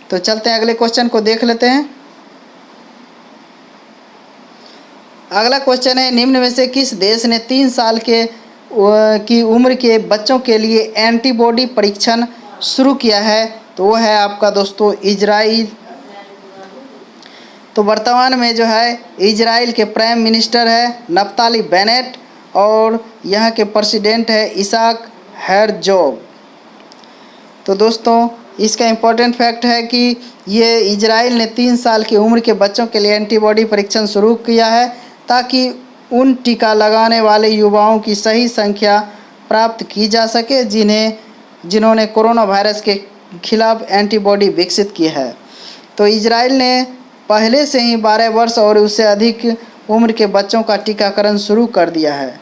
तो चलते हैं अगले क्वेश्चन को देख लेते हैं। अगला क्वेश्चन है, निम्न में से किस देश ने 3 साल की उम्र के बच्चों के लिए एंटीबॉडी परीक्षण शुरू किया है? तो वो है आपका दोस्तों इजराइल। तो वर्तमान में जो है इजराइल के प्राइम मिनिस्टर है नफ्ताली बेनेट और यहाँ के प्रेसिडेंट है इसाक हेरजोग। तो दोस्तों इसका इम्पोर्टेंट फैक्ट है कि ये इजराइल ने 3 साल की उम्र के बच्चों के लिए एंटीबॉडी परीक्षण शुरू किया है ताकि उन टीका लगाने वाले युवाओं की सही संख्या प्राप्त की जा सके जिन्होंने कोरोना वायरस के खिलाफ एंटीबॉडी विकसित की है। तो इजराइल ने पहले से ही 12 वर्ष और उससे अधिक उम्र के बच्चों का टीकाकरण शुरू कर दिया है।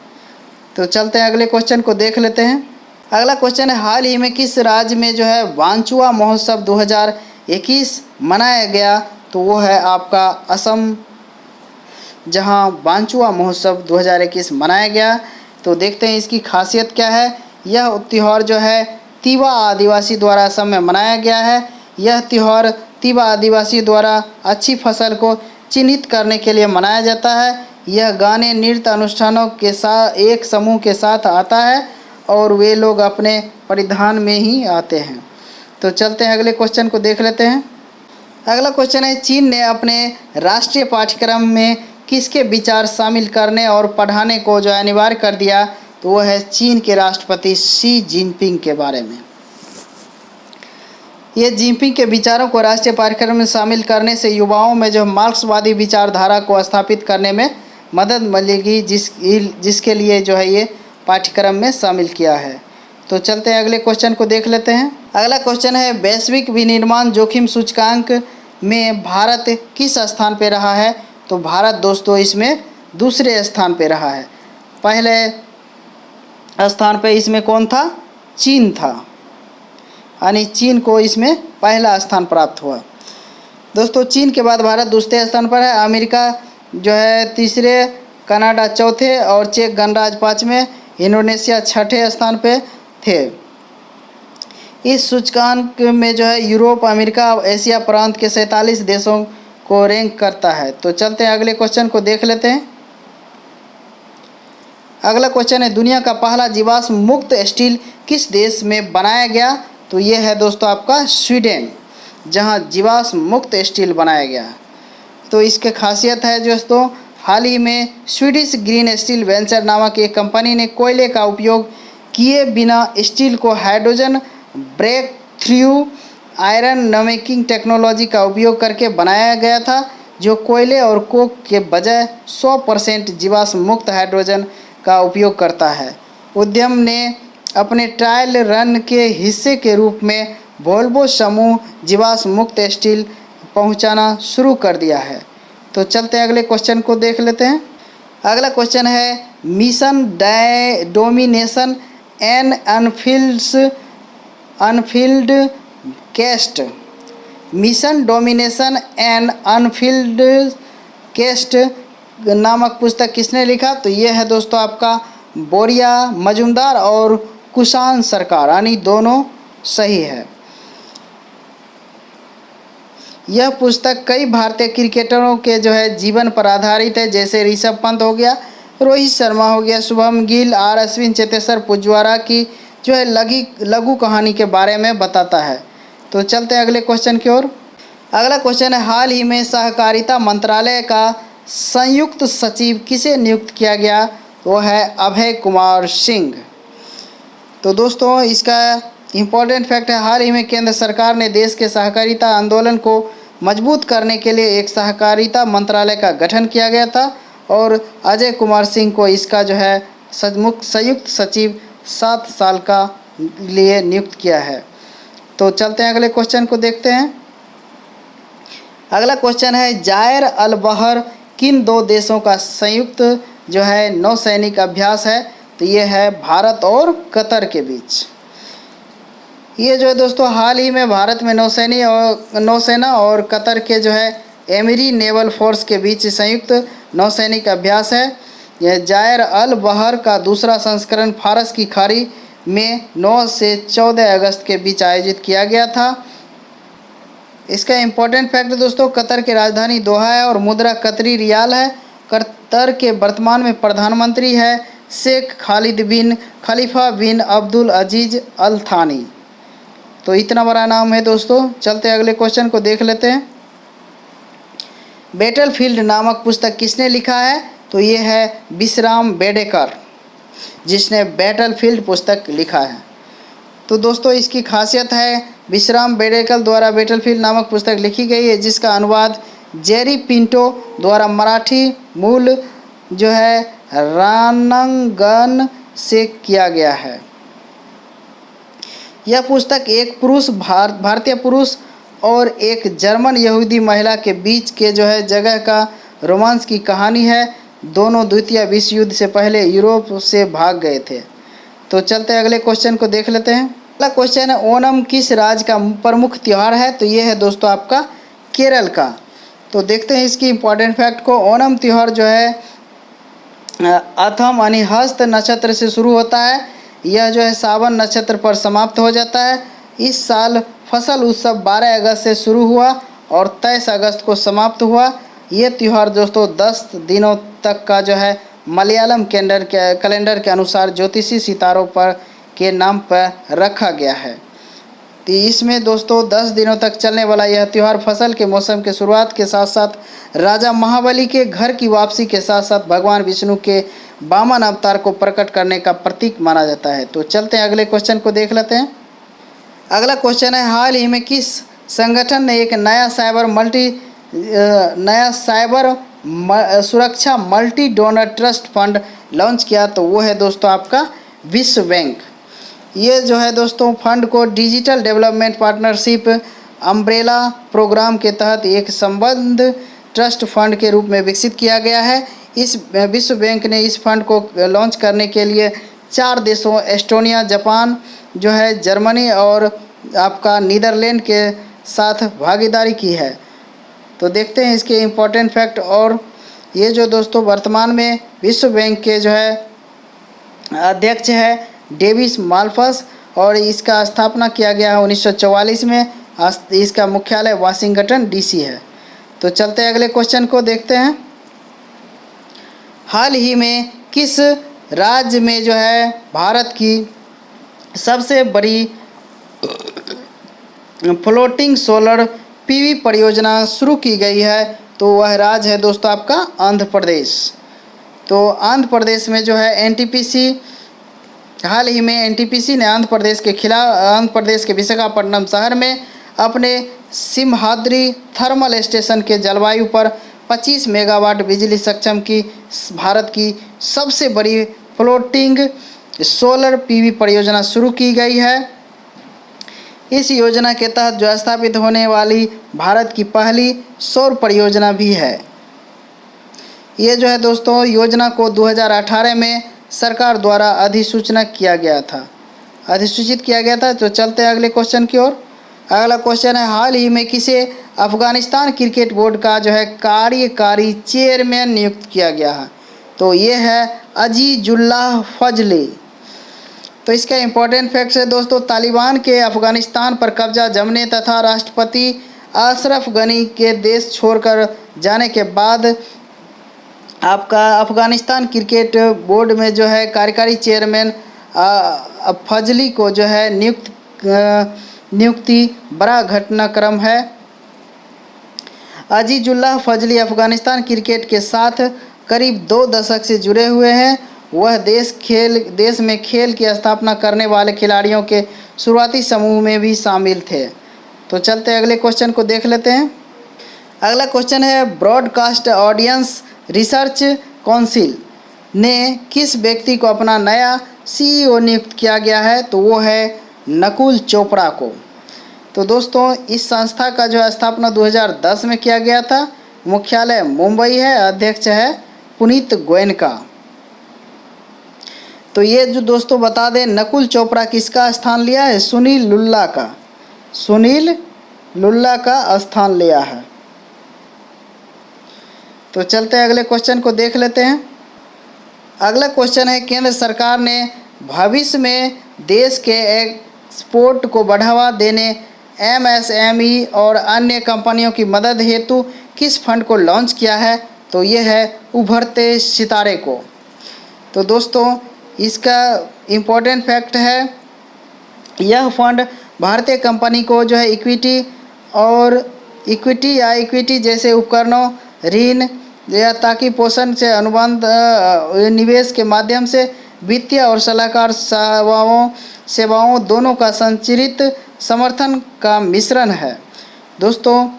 तो चलते हैं अगले क्वेश्चन को देख लेते हैं। अगला क्वेश्चन है, हाल ही में किस राज्य में जो है वांचुआ महोत्सव 2021 मनाया गया? तो वो है आपका असम, जहां वांचुआ महोत्सव 2021 मनाया गया। तो देखते हैं इसकी खासियत क्या है। यह त्यौहार जो है तिवा आदिवासी द्वारा असम में मनाया गया है। यह त्यौहार तिवा आदिवासी द्वारा अच्छी फसल को चिन्हित करने के लिए मनाया जाता है। यह गाने, नृत्य, अनुष्ठानों के साथ एक समूह के साथ आता है और वे लोग अपने परिधान में ही आते हैं। तो चलते हैं अगले क्वेश्चन को देख लेते हैं। अगला क्वेश्चन है, चीन ने अपने राष्ट्रीय पाठ्यक्रम में किसके विचार शामिल करने और पढ़ाने को जो अनिवार्य कर दिया? तो वो है चीन के राष्ट्रपति शी जिनपिंग के बारे में। ये जिनपिंग के विचारों को राष्ट्रीय पाठ्यक्रम में शामिल करने से युवाओं में जो मार्क्सवादी विचारधारा को स्थापित करने में मदद मिलेगी, जिसके लिए जो है ये पाठ्यक्रम में शामिल किया है। तो चलते हैं अगले क्वेश्चन को देख लेते हैं। अगला क्वेश्चन है, वैश्विक विनिर्माण जोखिम सूचकांक में भारत किस स्थान पर रहा है? तो भारत दोस्तों इसमें दूसरे स्थान पे रहा है। पहले स्थान पे इसमें कौन था? चीन था, यानी चीन को इसमें पहला स्थान प्राप्त हुआ। दोस्तों चीन के बाद भारत दूसरे स्थान पर है। अमेरिका जो है तीसरे, कनाडा चौथे और चेक गणराज्य 5वें, इंडोनेशिया 6ठे स्थान पे थे। इस सूचकांक में जो है यूरोप, अमेरिका, एशिया प्रांत के 47 देशों को रैंक करता है। तो चलते हैं अगले क्वेश्चन को देख लेते हैं। अगला क्वेश्चन है दुनिया का पहला जीवाश्म मुक्त स्टील किस देश में बनाया गया? तो ये है दोस्तों आपका स्वीडन, जहां जीवाश्म मुक्त स्टील बनाया गया। तो इसके खासियत है दोस्तों, हाल ही में स्वीडिश ग्रीन स्टील वेंचर नामक एक कंपनी ने कोयले का उपयोग किए बिना स्टील को hydrogen breakthrough ironmaking technology का उपयोग करके बनाया गया था, जो कोयले और कोक के बजाय 100% जीवाश्म मुक्त हाइड्रोजन का उपयोग करता है। उद्यम ने अपने ट्रायल रन के हिस्से के रूप में वोल्वो समूह जीवाश्म मुक्त स्टील पहुंचाना शुरू कर दिया है। तो चलते हैं अगले क्वेश्चन को देख लेते हैं। अगला क्वेश्चन है mission domination an unfinished quest. Mission domination an unfinished quest नामक पुस्तक किसने लिखा? तो ये है दोस्तों आपका बोरिया मजुमदार और कुशान सरकार, यानी दोनों सही है। यह पुस्तक कई भारतीय क्रिकेटरों के जो है जीवन पर आधारित है, जैसे ऋषभ पंत हो गया, रोहित शर्मा हो गया, शुभम गिल, आर अश्विन, चेतेश्वर पुजारा की जो है लघु कहानी के बारे में बताता है। तो चलते हैं अगले क्वेश्चन की ओर। अगला क्वेश्चन है हाल ही में सहकारिता मंत्रालय का संयुक्त सचिव किसे नियुक्त किया गया? वो है अभय कुमार सिंह। तो दोस्तों इसका इम्पोर्टेंट फैक्ट है, हाल ही में केंद्र सरकार ने देश के सहकारिता आंदोलन को मजबूत करने के लिए एक सहकारिता मंत्रालय का गठन किया गया था और अजय कुमार सिंह को इसका जो है संयुक्त सचिव 7 साल का लिए नियुक्त किया है। तो चलते हैं अगले क्वेश्चन को देखते हैं। अगला क्वेश्चन है जायर अल बहर किन 2 देशों का संयुक्त जो है नौसैनिक अभ्यास है? तो ये है भारत और कतर के बीच। ये जो है दोस्तों हाल ही में भारत में नौसेना और कतर के जो है एमिरी नेवल फोर्स के बीच संयुक्त नौसैनिक अभ्यास है। यह जायर अल बहर का दूसरा संस्करण फारस की खाड़ी में 9 से 14 अगस्त के बीच आयोजित किया गया था। इसका इम्पोर्टेंट फैक्ट दोस्तों, कतर की राजधानी दोहा है और मुद्रा कतरी रियाल है। कतर के वर्तमान में प्रधानमंत्री है शेख खालिद बिन खलीफा बिन अब्दुल अजीज अल थानी। तो इतना बड़ा नाम है दोस्तों। चलते अगले क्वेश्चन को देख लेते हैं। बैटलफील्ड नामक पुस्तक किसने लिखा है? तो ये है विश्राम बेडेकर, जिसने बैटलफील्ड पुस्तक लिखा है। तो दोस्तों इसकी खासियत है विश्राम बेडेकर द्वारा बैटलफील्ड नामक पुस्तक लिखी गई है, जिसका अनुवाद जेरी पिंटो द्वारा मराठी मूल जो है रानंगन से किया गया है। यह पुस्तक एक भारतीय पुरुष और एक जर्मन यहूदी महिला के बीच के जो है जगह का रोमांस की कहानी है। दोनों द्वितीय विश्व युद्ध से पहले यूरोप से भाग गए थे। तो चलते अगले क्वेश्चन को देख लेते हैं। अगला क्वेश्चन है ओणम किस राज्य का प्रमुख त्यौहार है? तो ये है दोस्तों आपका केरल का। तो देखते हैं इसकी इम्पोर्टेंट फैक्ट को। ओणम त्यौहार जो है अथम यानी हस्त नक्षत्र से शुरू होता है। यह जो है सावन नक्षत्र पर समाप्त हो जाता है। इस साल फसल उत्सव 12 अगस्त से शुरू हुआ और 23 अगस्त को समाप्त हुआ। ये त्यौहार दोस्तों 10 दिनों तक का जो है मलयालम कैलेंडर के अनुसार ज्योतिषी सितारों पर के नाम पर रखा गया है। तो इसमें दोस्तों 10 दिनों तक चलने वाला यह त्यौहार फसल के मौसम के शुरुआत के साथ साथ राजा महाबली के घर की वापसी के साथ साथ भगवान विष्णु के वामन अवतार को प्रकट करने का प्रतीक माना जाता है। तो चलते हैं अगले क्वेश्चन को देख लेते हैं। अगला क्वेश्चन है हाल ही में किस संगठन ने एक नया साइबर सुरक्षा multi donor trust fund launch किया? तो वो है दोस्तों आपका विश्व बैंक। ये जो है दोस्तों फंड को digital development partnership umbrella programme के तहत एक संबद्ध ट्रस्ट फंड के रूप में विकसित किया गया है। इस विश्व बैंक ने इस फंड को लॉन्च करने के लिए 4 देशों एस्टोनिया, जापान जो है जर्मनी और आपका नीदरलैंड के साथ भागीदारी की है। तो देखते हैं इसके इम्पोर्टेंट फैक्ट। और ये जो दोस्तों वर्तमान में विश्व बैंक के जो है अध्यक्ष है डेविस माल्पास और इसका स्थापना किया गया है 1944 में। इसका मुख्यालय वाशिंगटन डीसी है। तो चलते हैं अगले क्वेश्चन को देखते हैं। हाल ही में किस राज्य में जो है भारत की सबसे बड़ी फ्लोटिंग सोलर पीवी परियोजना शुरू की गई है, तो वह राज्य है दोस्तों आपका आंध्र प्रदेश। तो आंध्र प्रदेश में जो है एनटीपीसी, हाल ही में एनटीपीसी ने आंध्र प्रदेश के विशाखापट्टनम शहर में अपने सिमहाद्री थर्मल स्टेशन के जलवायु पर 25 मेगावाट बिजली सक्षम की भारत की सबसे बड़ी फ्लोटिंग सोलर पीवी परियोजना शुरू की गई है। इस योजना के तहत जो स्थापित होने वाली भारत की पहली सौर परियोजना भी है। ये जो है दोस्तों योजना को 2018 में सरकार द्वारा अधिसूचित किया गया था। तो चलते हैं अगले क्वेश्चन की ओर। अगला क्वेश्चन है, हाल ही में किसे अफगानिस्तान क्रिकेट बोर्ड का जो है कार्यकारी चेयरमैन नियुक्त किया गया है? तो ये है अजीजुल्लाह फजली। तो इसका इम्पोर्टेंट फैक्ट्स है दोस्तों, तालिबान के अफगानिस्तान पर कब्जा जमने तथा राष्ट्रपति अशरफ गनी के देश छोड़कर जाने के बाद आपका अफगानिस्तान क्रिकेट बोर्ड में जो है कार्यकारी चेयरमैन फजली को जो है नियुक्ति बड़ा घटनाक्रम है। अजीजुल्लाह फजली अफगानिस्तान क्रिकेट के साथ करीब 2 दशक से जुड़े हुए हैं। वह देश में खेल की स्थापना करने वाले खिलाड़ियों के शुरुआती समूह में भी शामिल थे। तो चलते अगले क्वेश्चन को देख लेते हैं। अगला क्वेश्चन है, ब्रॉडकास्ट ऑडियंस रिसर्च काउंसिल ने किस व्यक्ति को अपना नया सीईओ नियुक्त किया गया है? तो वो है नकुल चोपड़ा को। तो दोस्तों इस संस्था का जो स्थापना 2010 में किया गया था। मुख्यालय मुंबई है, अध्यक्ष है पुनीत गोयनका। तो ये जो दोस्तों बता दें, नकुल चोपड़ा किसका स्थान लिया है? सुनील लुल्ला का स्थान लिया है। तो चलते हैं अगले क्वेश्चन को देख लेते हैं। अगला क्वेश्चन है, केंद्र सरकार ने भविष्य में देश के एक्सपोर्ट को बढ़ावा देने एमएसएमई और अन्य कंपनियों की मदद हेतु किस फंड को लॉन्च किया है? तो ये है उभरते सितारे को। तो दोस्तों इसका इम्पोर्टेंट फैक्ट है, यह फंड भारतीय कंपनी को जो है इक्विटी जैसे उपकरणों, ऋण या ताकि पोषण से अनुबंध निवेश के माध्यम से वित्तीय और सलाहकार सेवाओं दोनों का संचित समर्थन का मिश्रण है। दोस्तों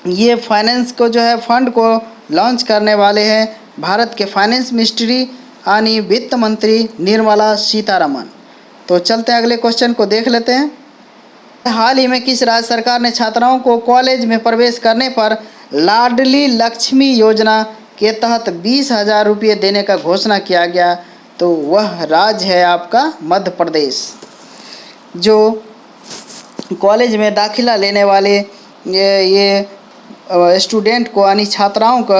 ये फाइनेंस को जो है फंड को लॉन्च करने वाले हैं भारत के फाइनेंस मिनिस्ट्री यानी वित्त मंत्री निर्मला सीतारमण। तो चलते हैं अगले क्वेश्चन को देख लेते हैं। हाल ही में किस राज्य सरकार ने छात्राओं को कॉलेज में प्रवेश करने पर लाडली लक्ष्मी योजना के तहत 20,000 रुपये देने का घोषणा किया गया? तो वह राज्य है आपका मध्य प्रदेश। जो कॉलेज में दाखिला लेने वाले ये स्टूडेंट को यानी छात्राओं को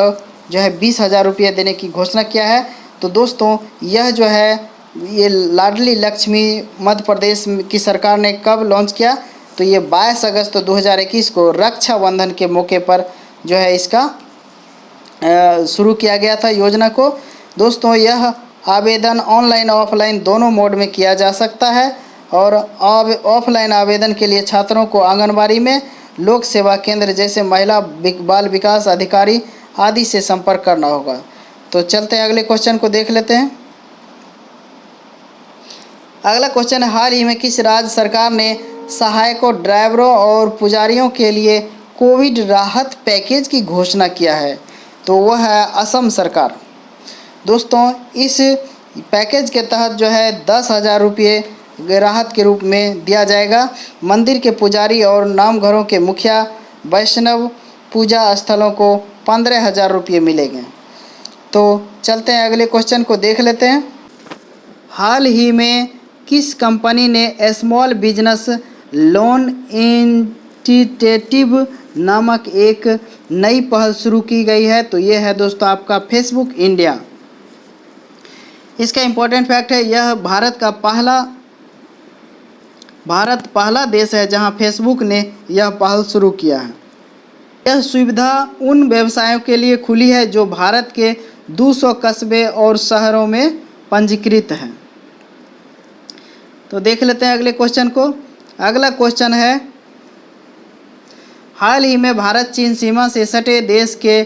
जो है 20,000 रुपये देने की घोषणा किया है। तो दोस्तों यह जो है ये लाडली लक्ष्मी मध्य प्रदेश की सरकार ने कब लॉन्च किया? तो ये 22 अगस्त 2021 को रक्षाबंधन के मौके पर जो है इसका शुरू किया गया था योजना को। दोस्तों यह आवेदन ऑनलाइन ऑफलाइन दोनों मोड में किया जा सकता है और ऑफलाइन आवेदन के लिए छात्रों को आंगनबाड़ी में, लोक सेवा केंद्र जैसे महिला बाल विकास अधिकारी आदि से संपर्क करना होगा। तो चलते हैं अगले क्वेश्चन को देख लेते हैं। अगला क्वेश्चन है, हाल ही में किस राज्य सरकार ने सहायकों, ड्राइवरों और पुजारियों के लिए कोविड राहत पैकेज की घोषणा किया है? तो वह है असम सरकार। दोस्तों इस पैकेज के तहत जो है 10,000 रुपये राहत के रूप में दिया जाएगा। मंदिर के पुजारी और नामघरों के मुखिया, वैष्णव पूजा स्थलों को 15,000 रुपये मिलेंगे। तो चलते हैं अगले क्वेश्चन को देख लेते हैं। हाल ही में किस कंपनी ने स्मॉल बिजनेस लोन इनिशिएटिव नामक एक नई पहल शुरू की गई है? तो ये है दोस्तों आपका फेसबुक इंडिया। इसका इम्पोर्टेंट फैक्ट है, यह भारत पहला देश है जहां फेसबुक ने यह पहल शुरू किया है। यह सुविधा उन व्यवसायों के लिए खुली है जो भारत के 200 कस्बे और शहरों में पंजीकृत हैं। तो देख लेते हैं अगले क्वेश्चन को। अगला क्वेश्चन है, हाल ही में भारत चीन सीमा से सटे देश के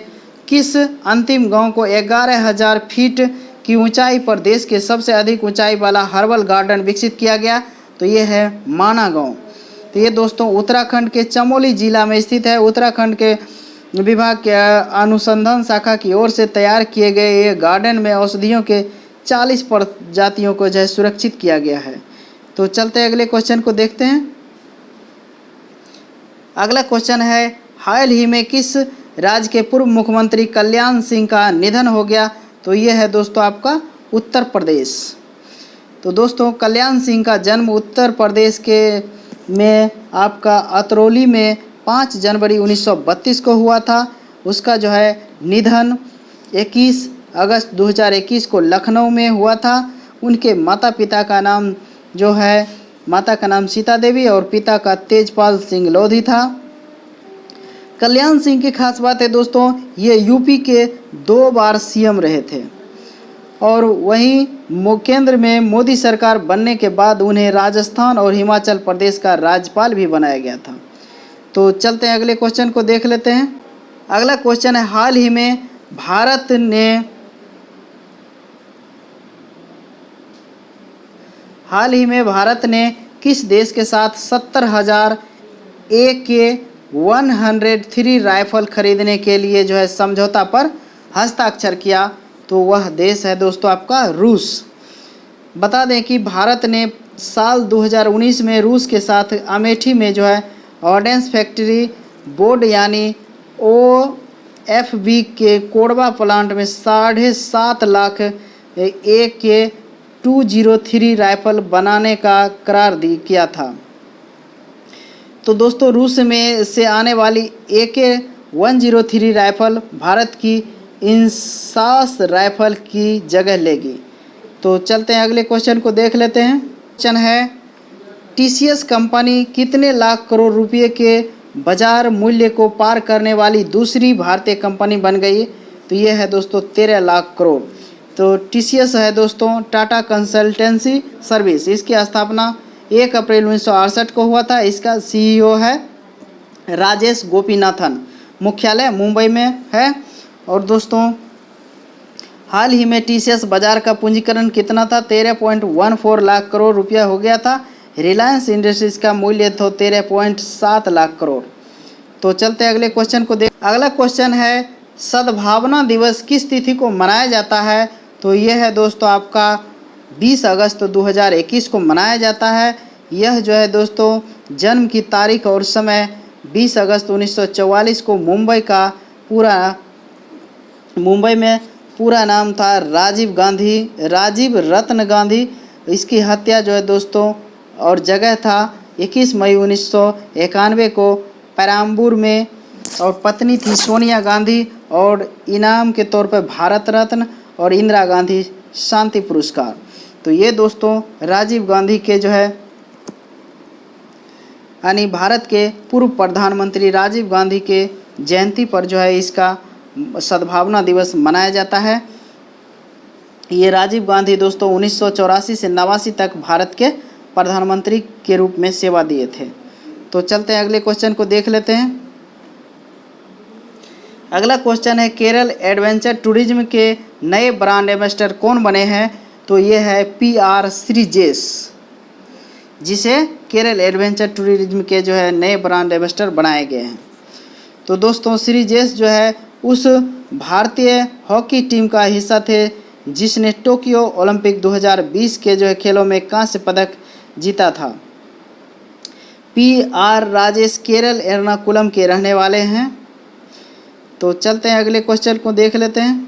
किस अंतिम गांव को 11,000 फीट की ऊंचाई पर देश के सबसे अधिक ऊंचाई वाला हर्बल गार्डन विकसित किया गया? तो ये है माना गांव। तो ये दोस्तों उत्तराखंड के चमोली जिला में स्थित है। उत्तराखंड के विभाग के अनुसंधान शाखा की ओर से तैयार किए गए ये गार्डन में औषधियों के 40 प्रजातियों को जो है सुरक्षित किया गया है। तो चलते अगले क्वेश्चन को देखते हैं। अगला क्वेश्चन है, हाल ही में किस राज्य के पूर्व मुख्यमंत्री कल्याण सिंह का निधन हो गया? तो ये है दोस्तों आपका उत्तर प्रदेश। तो दोस्तों कल्याण सिंह का जन्म उत्तर प्रदेश के में आपका अतरौली में 5 जनवरी 1932 को हुआ था। उसका जो है निधन 21 अगस्त 2021 को लखनऊ में हुआ था। उनके माता पिता का नाम जो है, माता का नाम सीता देवी और पिता का तेजपाल सिंह लोधी था। कल्याण सिंह की खास बात है दोस्तों, ये यूपी के 2 बार सीएम रहे थे और वहीं केंद्र में मोदी सरकार बनने के बाद उन्हें राजस्थान और हिमाचल प्रदेश का राज्यपाल भी बनाया गया था। तो चलते हैं अगले क्वेश्चन को देख लेते हैं। अगला क्वेश्चन है, हाल ही में भारत ने किस देश के साथ 70,000 AK-103 राइफल खरीदने के लिए जो है समझौता पर हस्ताक्षर किया? तो वह देश है दोस्तों आपका रूस। बता दें कि भारत ने साल 2019 में रूस के साथ अमेठी में जो है ऑर्डेंस फैक्ट्री बोर्ड यानी OFB के कोडवा प्लांट में 7.5 लाख AK-203 राइफल बनाने का करार किया था। तो दोस्तों रूस में से आने वाली AK-103 राइफल भारत की इंसास राइफल की जगह लेगी। तो चलते हैं अगले क्वेश्चन को देख लेते हैं। क्वेश्चन है, TCS कंपनी कितने लाख करोड़ रुपए के बाजार मूल्य को पार करने वाली दूसरी भारतीय कंपनी बन गई? तो ये है दोस्तों 13 लाख करोड़। तो TCS है दोस्तों टाटा कंसल्टेंसी सर्विस। इसकी स्थापना 1 अप्रैल 1968 को हुआ था। इसका CEO है राजेश गोपीनाथन। मुख्यालय मुंबई में है। और दोस्तों हाल ही में TCS बाजार का पूंजीकरण कितना था? 13.14 लाख करोड़ रुपया हो गया था। रिलायंस इंडस्ट्रीज का मूल्य तो 13.7 लाख करोड़। तो चलते अगले क्वेश्चन को देख। अगला क्वेश्चन है, सद्भावना दिवस किस तिथि को मनाया जाता है? तो यह है दोस्तों आपका 20 अगस्त 2021 को मनाया जाता है। यह जो है दोस्तों जन्म की तारीख और समय 20 अगस्त 1944 को मुंबई में पूरा नाम था राजीव रत्न गांधी। इसकी हत्या जो है दोस्तों और जगह था 21 मई 1991 को पेराम्बूर में। और पत्नी थी सोनिया गांधी और इनाम के तौर पर भारत रत्न और इंदिरा गांधी शांति पुरस्कार। तो ये दोस्तों राजीव गांधी के जो है यानी भारत के पूर्व प्रधानमंत्री राजीव गांधी के जयंती पर जो है इसका सद्भावना दिवस मनाया जाता है। ये राजीव गांधी दोस्तों 1984 से 89 तक भारत के प्रधानमंत्री के रूप में सेवा दिए थे। तो चलते हैं अगले क्वेश्चन को देख लेते हैं। अगला क्वेश्चन है, केरल एडवेंचर टूरिज्म के नए ब्रांड एम्बेसडर कौन बने हैं? तो ये है PR श्रीजेश, जिसे केरल एडवेंचर टूरिज्म के जो है नए ब्रांड एम्बेसडर बनाए गए हैं। तो दोस्तों श्रीजेश जो है उस भारतीय हॉकी टीम का हिस्सा थे जिसने टोक्यो ओलंपिक 2020 के जो है खेलों में कांस्य पदक जीता था। PR राजेश केरल एर्नाकुलम के रहने वाले हैं। तो चलते हैं अगले क्वेश्चन को देख लेते हैं।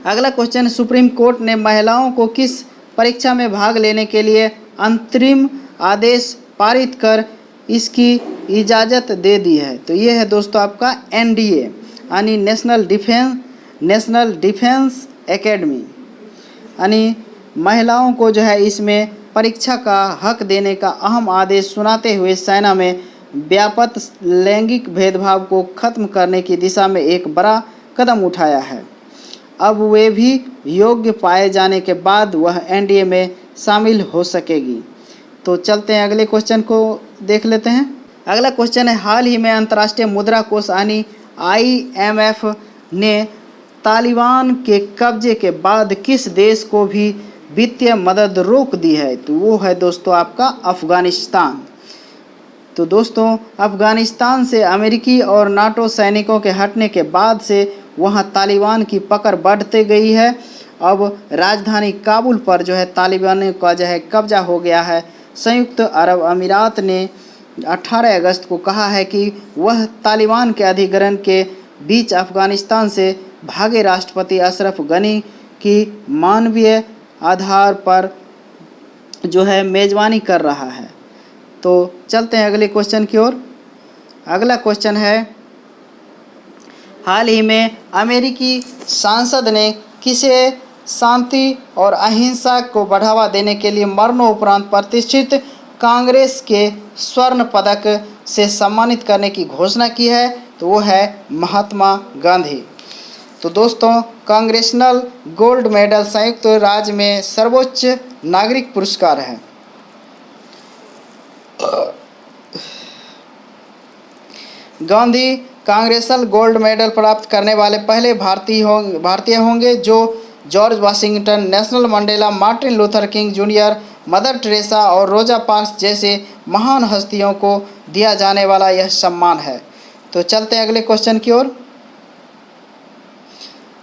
अगला क्वेश्चन, सुप्रीम कोर्ट ने महिलाओं को किस परीक्षा में भाग लेने के लिए अंतरिम आदेश पारित कर इसकी इजाज़त दे दी है? तो ये है दोस्तों आपका NDA यानी नेशनल डिफेंस एकेडमी। यानी महिलाओं को जो है इसमें परीक्षा का हक देने का अहम आदेश सुनाते हुए सेना में व्यापक लैंगिक भेदभाव को खत्म करने की दिशा में एक बड़ा कदम उठाया है। अब वे भी योग्य पाए जाने के बाद वह एनडीए में शामिल हो सकेगी। तो चलते हैं अगले क्वेश्चन को देख लेते हैं। अगला क्वेश्चन है, हाल ही में अंतर्राष्ट्रीय मुद्रा कोष यानी IMF ने तालिबान के कब्जे के बाद किस देश को भी वित्तीय मदद रोक दी है? तो वो है दोस्तों आपका अफगानिस्तान। तो दोस्तों अफगानिस्तान से अमेरिकी और नाटो सैनिकों के हटने के बाद से वहां तालिबान की पकड़ बढ़ते गई है। अब राजधानी काबुल पर जो है तालिबान का जो है कब्जा हो गया है। संयुक्त अरब अमीरात ने 18 अगस्त को कहा है कि वह तालिबान के अधिग्रहण के बीच अफगानिस्तान से भागे राष्ट्रपति अशरफ गनी की मानवीय आधार पर जो है मेजबानी कर रहा है। तो चलते हैं अगले क्वेश्चन की ओर। अगला क्वेश्चन है, हाल ही में अमेरिकी सांसद ने किसे शांति और अहिंसा को बढ़ावा देने के लिए मरणोपरांत प्रतिष्ठित कांग्रेस के स्वर्ण पदक से सम्मानित करने की घोषणा की है? तो वो है महात्मा गांधी। तो दोस्तों कांग्रेशनल गोल्ड मेडल संयुक्त राज्य में सर्वोच्च नागरिक पुरस्कार है। गांधी कांग्रेशनल गोल्ड मेडल प्राप्त करने वाले पहले भारतीय होंगे जो George Washington, Nelson Mandela, Martin Luther king junior, mother Teresa और रोजा पार्क्स जैसे महान हस्तियों को दिया जाने वाला यह सम्मान है। तो चलते हैं अगले क्वेश्चन की ओर।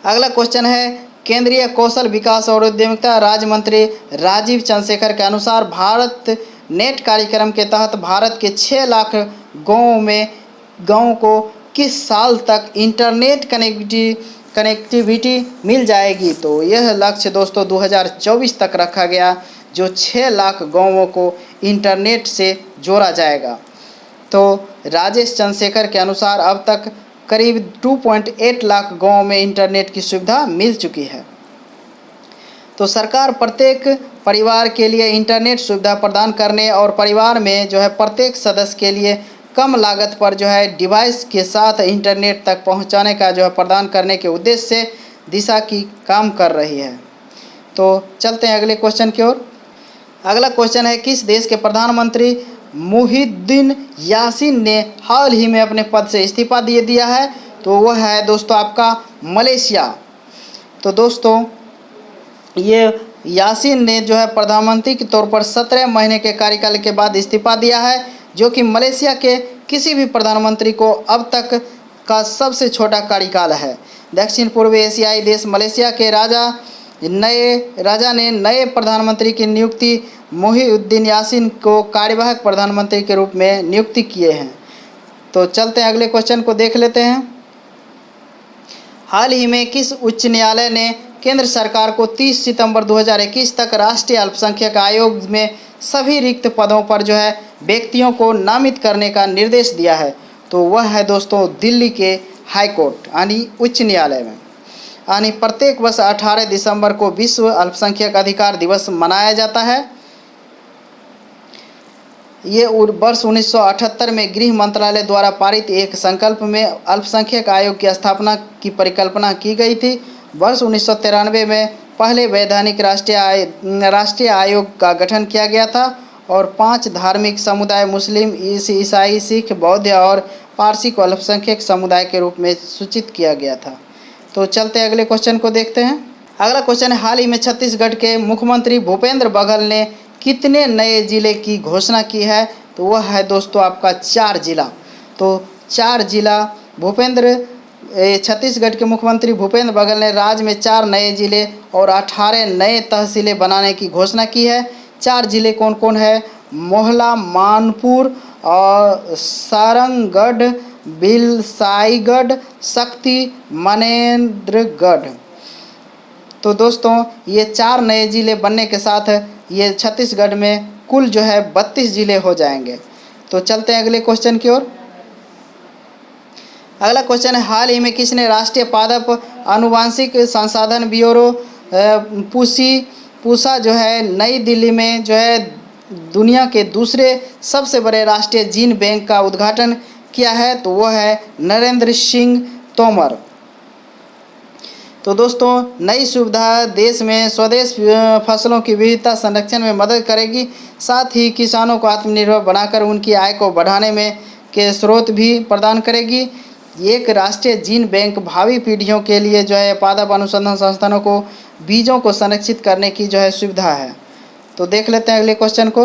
अगला क्वेश्चन है, केंद्रीय कौशल विकास और उद्यमिता राज्य मंत्री राजीव चंद्रशेखर के अनुसार भारत नेट कार्यक्रम के तहत भारत के 6 लाख गाँवों को किस साल तक इंटरनेट कनेक्टिविटी मिल जाएगी? तो यह लक्ष्य दोस्तों 2024 तक रखा गया, जो 6 लाख गाँवों को इंटरनेट से जोड़ा जाएगा। तो राजेश चंद्रशेखर के अनुसार अब तक करीब 2.8 लाख गाँवों में इंटरनेट की सुविधा मिल चुकी है। तो सरकार प्रत्येक परिवार के लिए इंटरनेट सुविधा प्रदान करने और परिवार में जो है प्रत्येक सदस्य के लिए कम लागत पर जो है डिवाइस के साथ इंटरनेट तक पहुंचाने का जो है प्रदान करने के उद्देश्य से दिशा की काम कर रही है। तो चलते हैं अगले क्वेश्चन की ओर। अगला क्वेश्चन है, किस देश के प्रधानमंत्री मुहिद्दीन यासीन ने हाल ही में अपने पद से इस्तीफा दे दिया है? तो वह है दोस्तों आपका मलेशिया। तो दोस्तों ये यासीन ने जो है प्रधानमंत्री के तौर पर 17 महीने के कार्यकाल के बाद इस्तीफा दिया है, जो कि मलेशिया के किसी भी प्रधानमंत्री को अब तक का सबसे छोटा कार्यकाल है। दक्षिण पूर्व एशियाई देश मलेशिया के राजा ने नए प्रधानमंत्री की नियुक्ति मुहिद्दीन यासीन को कार्यवाहक प्रधानमंत्री के रूप में नियुक्ति किए हैं। तो चलते हैं अगले क्वेश्चन को देख लेते हैं। हाल ही में किस उच्च न्यायालय ने केंद्र सरकार को 30 सितंबर 2021 तक राष्ट्रीय अल्पसंख्यक आयोग में सभी रिक्त पदों पर जो है व्यक्तियों को नामित करने का निर्देश दिया है? तो वह है दोस्तों दिल्ली के हाई कोर्ट यानी उच्च न्यायालय में। यानी प्रत्येक वर्ष 18 दिसंबर को विश्व अल्पसंख्यक अधिकार दिवस मनाया जाता है। ये वर्ष 1978 में गृह मंत्रालय द्वारा पारित एक संकल्प में अल्पसंख्यक आयोग की स्थापना की परिकल्पना की गई थी। वर्ष 1993 में पहले वैधानिक राष्ट्रीय आयोग का गठन किया गया था और 5 धार्मिक समुदाय मुस्लिम, ईसाई, सिख, बौद्ध और पारसी को अल्पसंख्यक समुदाय के रूप में सूचित किया गया था। तो चलते अगले क्वेश्चन को देखते हैं। अगला क्वेश्चन है, हाल ही में छत्तीसगढ़ के मुख्यमंत्री भूपेंद्र बघेल ने कितने नए जिले की घोषणा की है? तो वह है दोस्तों आपका 4 जिला। तो 4 जिला छत्तीसगढ़ के मुख्यमंत्री भूपेंद्र बघेल ने राज्य में 4 नए जिले और 18 नए तहसीलें बनाने की घोषणा की है। 4 जिले कौन कौन है? मोहला, मानपुर और सारंगगढ़, बिलसाईगढ़, शक्ति, मनेन्द्रगढ़। तो दोस्तों ये 4 नए जिले बनने के साथ ये छत्तीसगढ़ में कुल जो है 32 जिले हो जाएंगे। तो चलते हैं अगले क्वेश्चन की ओर। अगला क्वेश्चन है, हाल ही में किसने राष्ट्रीय पादप आनुवांशिक संसाधन ब्यूरो पूसा जो है नई दिल्ली में जो है दुनिया के दूसरे सबसे बड़े राष्ट्रीय जीन बैंक का उद्घाटन किया है? तो वह है नरेंद्र सिंह तोमर। तो दोस्तों नई सुविधा देश में स्वदेश फसलों की विविधता संरक्षण में मदद करेगी, साथ ही किसानों को आत्मनिर्भर बनाकर उनकी आय को बढ़ाने में के स्रोत भी प्रदान करेगी। एक राष्ट्रीय जीन बैंक भावी पीढ़ियों के लिए जो है पादप अनुसंधान संस्थानों को बीजों को संरक्षित करने की जो है सुविधा है। तो देख लेते हैं अगले क्वेश्चन को।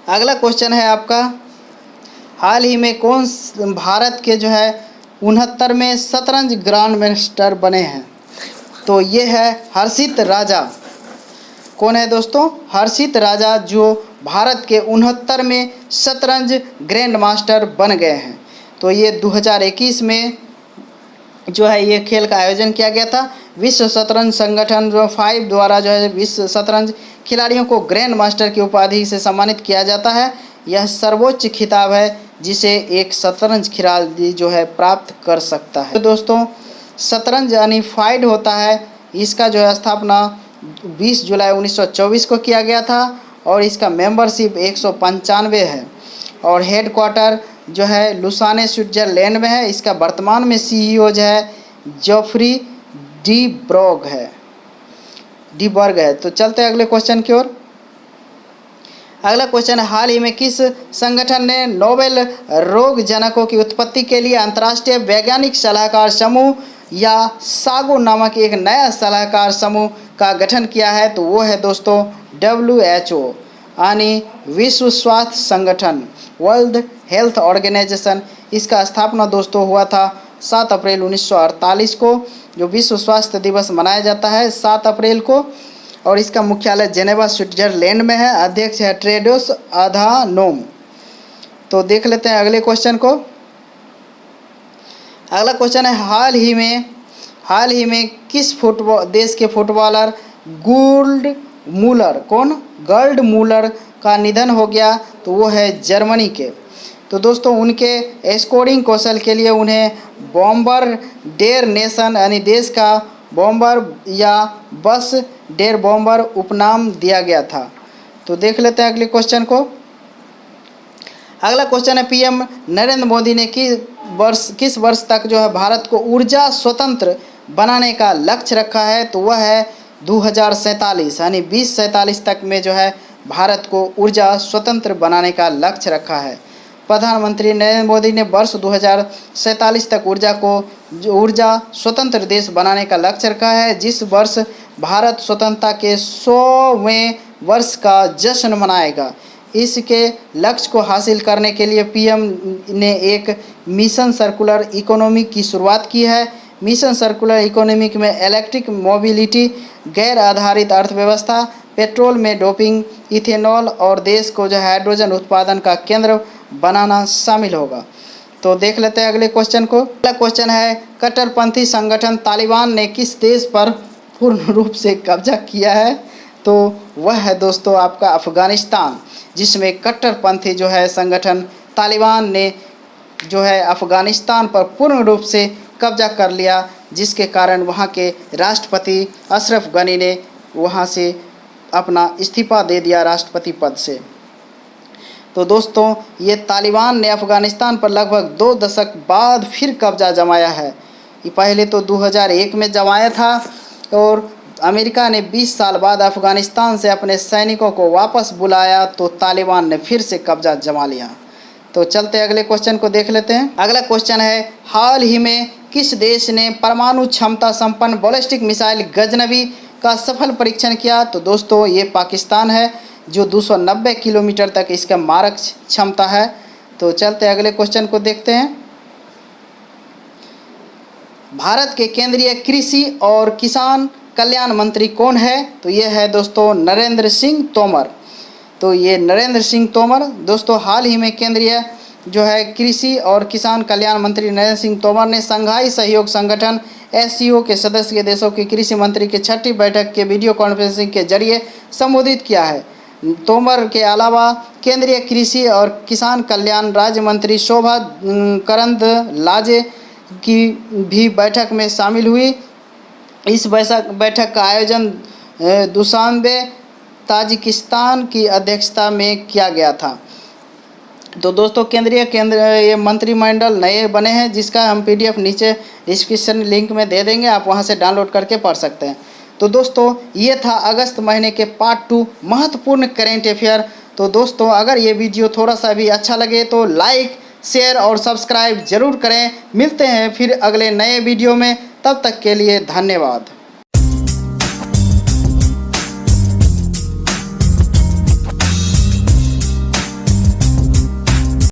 अगला क्वेश्चन है आपका, हाल ही में कौन भारत के जो है 69वें शतरंज ग्रैंड मास्टर बने हैं? तो ये है हर्षित राजा। कौन है दोस्तों? हर्षित राजा, जो भारत के 69वें शतरंज ग्रैंड मास्टर बन गए हैं। तो ये 2021 में जो है ये खेल का आयोजन किया गया था। विश्व शतरंज संगठन जो 5 द्वारा जो है विश्व शतरंज खिलाड़ियों को ग्रैंड मास्टर की उपाधि से सम्मानित किया जाता है। यह सर्वोच्च खिताब है जिसे एक शतरंज खिलाड़ी जो है प्राप्त कर सकता है। तो दोस्तों शतरंज यानी फाइड होता है, इसका जो है स्थापना 20 जुलाई 1924 को किया गया था और इसका मेंबरशिप 195 है और हेडक्वार्टर जो है लुसाने स्विट्जरलैंड में है। इसका वर्तमान में CEO जो है जॉफ्री डी बर्ग है। तो चलते हैं अगले क्वेश्चन की ओर। अगला क्वेश्चन है, हाल ही में किस संगठन ने नोबेल रोग जनकों की उत्पत्ति के लिए अंतर्राष्ट्रीय वैज्ञानिक सलाहकार समूह या सागो नामक एक नया सलाहकार समूह का गठन किया है? तो वो है दोस्तों WHO यानी विश्व स्वास्थ्य संगठन, वर्ल्ड हेल्थ ऑर्गेनाइजेशन। इसका स्थापना दोस्तों हुआ था 7 अप्रैल 1948 को, जो विश्व स्वास्थ्य दिवस मनाया जाता है 7 अप्रैल को, और इसका मुख्यालय जेनेवा स्विट्जरलैंड में है। अध्यक्ष है टेड्रोस अधानोम। तो देख लेते हैं अगले क्वेश्चन को। अगला क्वेश्चन है, हाल ही में किस देश के फुटबॉलर गर्ड मूलर का निधन हो गया? तो वो है जर्मनी के। तो दोस्तों उनके स्कोरिंग कौशल के लिए उन्हें बॉम्बर डेर नेशन यानी देश का बॉम्बर या बस डेर बॉम्बर उपनाम दिया गया था। तो देख लेते हैं अगले क्वेश्चन को। अगला क्वेश्चन है, PM नरेंद्र मोदी ने किस वर्ष तक जो है भारत को ऊर्जा स्वतंत्र बनाने का लक्ष्य रखा है? तो वह है 2047 यानी 2047 तक में जो है भारत को ऊर्जा स्वतंत्र बनाने का लक्ष्य रखा है। प्रधानमंत्री नरेंद्र मोदी ने वर्ष 2047 तक ऊर्जा स्वतंत्र देश बनाने का लक्ष्य रखा है, जिस वर्ष भारत स्वतंत्रता के 100वें वर्ष का जश्न मनाएगा। इसके लक्ष्य को हासिल करने के लिए PM ने एक मिशन सर्कुलर इकोनॉमी की शुरुआत की है। मिशन सर्कुलर इकोनॉमी में इलेक्ट्रिक मोबिलिटी, गैर आधारित अर्थव्यवस्था, पेट्रोल में डोपिंग, इथेनॉल और देश को जो हाइड्रोजन उत्पादन का केंद्र बनाना शामिल होगा। तो देख लेते हैं अगले क्वेश्चन को। अगला क्वेश्चन है, कट्टरपंथी संगठन तालिबान ने किस देश पर पूर्ण रूप से कब्जा किया है? तो वह है दोस्तों आपका अफ़गानिस्तान, जिसमें कट्टरपंथी जो है संगठन तालिबान ने जो है अफ़गानिस्तान पर पूर्ण रूप से कब्जा कर लिया, जिसके कारण वहाँ के राष्ट्रपति अशरफ गनी ने वहाँ से अपना इस्तीफा दे दिया राष्ट्रपति पद से। तो दोस्तों ये तालिबान ने अफ़गानिस्तान पर लगभग 2 दशक बाद फिर कब्जा जमाया है। ये पहले तो 2001 में जमाया था और अमेरिका ने 20 साल बाद अफ़गानिस्तान से अपने सैनिकों को वापस बुलाया, तो तालिबान ने फिर से कब्जा जमा लिया। तो चलते अगले क्वेश्चन को देख लेते हैं। अगला क्वेश्चन है, हाल ही में किस देश ने परमाणु क्षमता संपन्न बैलिस्टिक मिसाइल गजनवी का सफल परीक्षण किया? तो दोस्तों ये पाकिस्तान है, जो 290 किलोमीटर तक इसका मारक क्षमता है। तो चलते अगले क्वेश्चन को देखते हैं। भारत के केंद्रीय कृषि और किसान कल्याण मंत्री कौन है? तो ये है दोस्तों नरेंद्र सिंह तोमर। तो ये नरेंद्र सिंह तोमर दोस्तों हाल ही में केंद्रीय जो है कृषि और किसान कल्याण मंत्री नरेंद्र सिंह तोमर ने संघाई सहयोग संगठन SCO के सदस्य देशों के कृषि मंत्री की 6ठी बैठक के वीडियो कॉन्फ्रेंसिंग के जरिए संबोधित किया है। तोमर के अलावा केंद्रीय कृषि और किसान कल्याण राज्य मंत्री शोभा करंदलाजे की भी बैठक में शामिल हुई। इस बैठक का आयोजन दुशांबे ताजिकिस्तान की अध्यक्षता में किया गया था। तो दोस्तों ये मंत्रिमंडल नए बने हैं, जिसका हम PDF नीचे डिस्क्रिप्शन लिंक में दे देंगे, आप वहां से डाउनलोड करके पढ़ सकते हैं। तो दोस्तों ये था अगस्त महीने के पार्ट 2 महत्वपूर्ण करेंट अफेयर। तो दोस्तों अगर ये वीडियो थोड़ा सा भी अच्छा लगे तो लाइक, शेयर और सब्सक्राइब जरूर करें। मिलते हैं फिर अगले नए वीडियो में, तब तक के लिए धन्यवाद।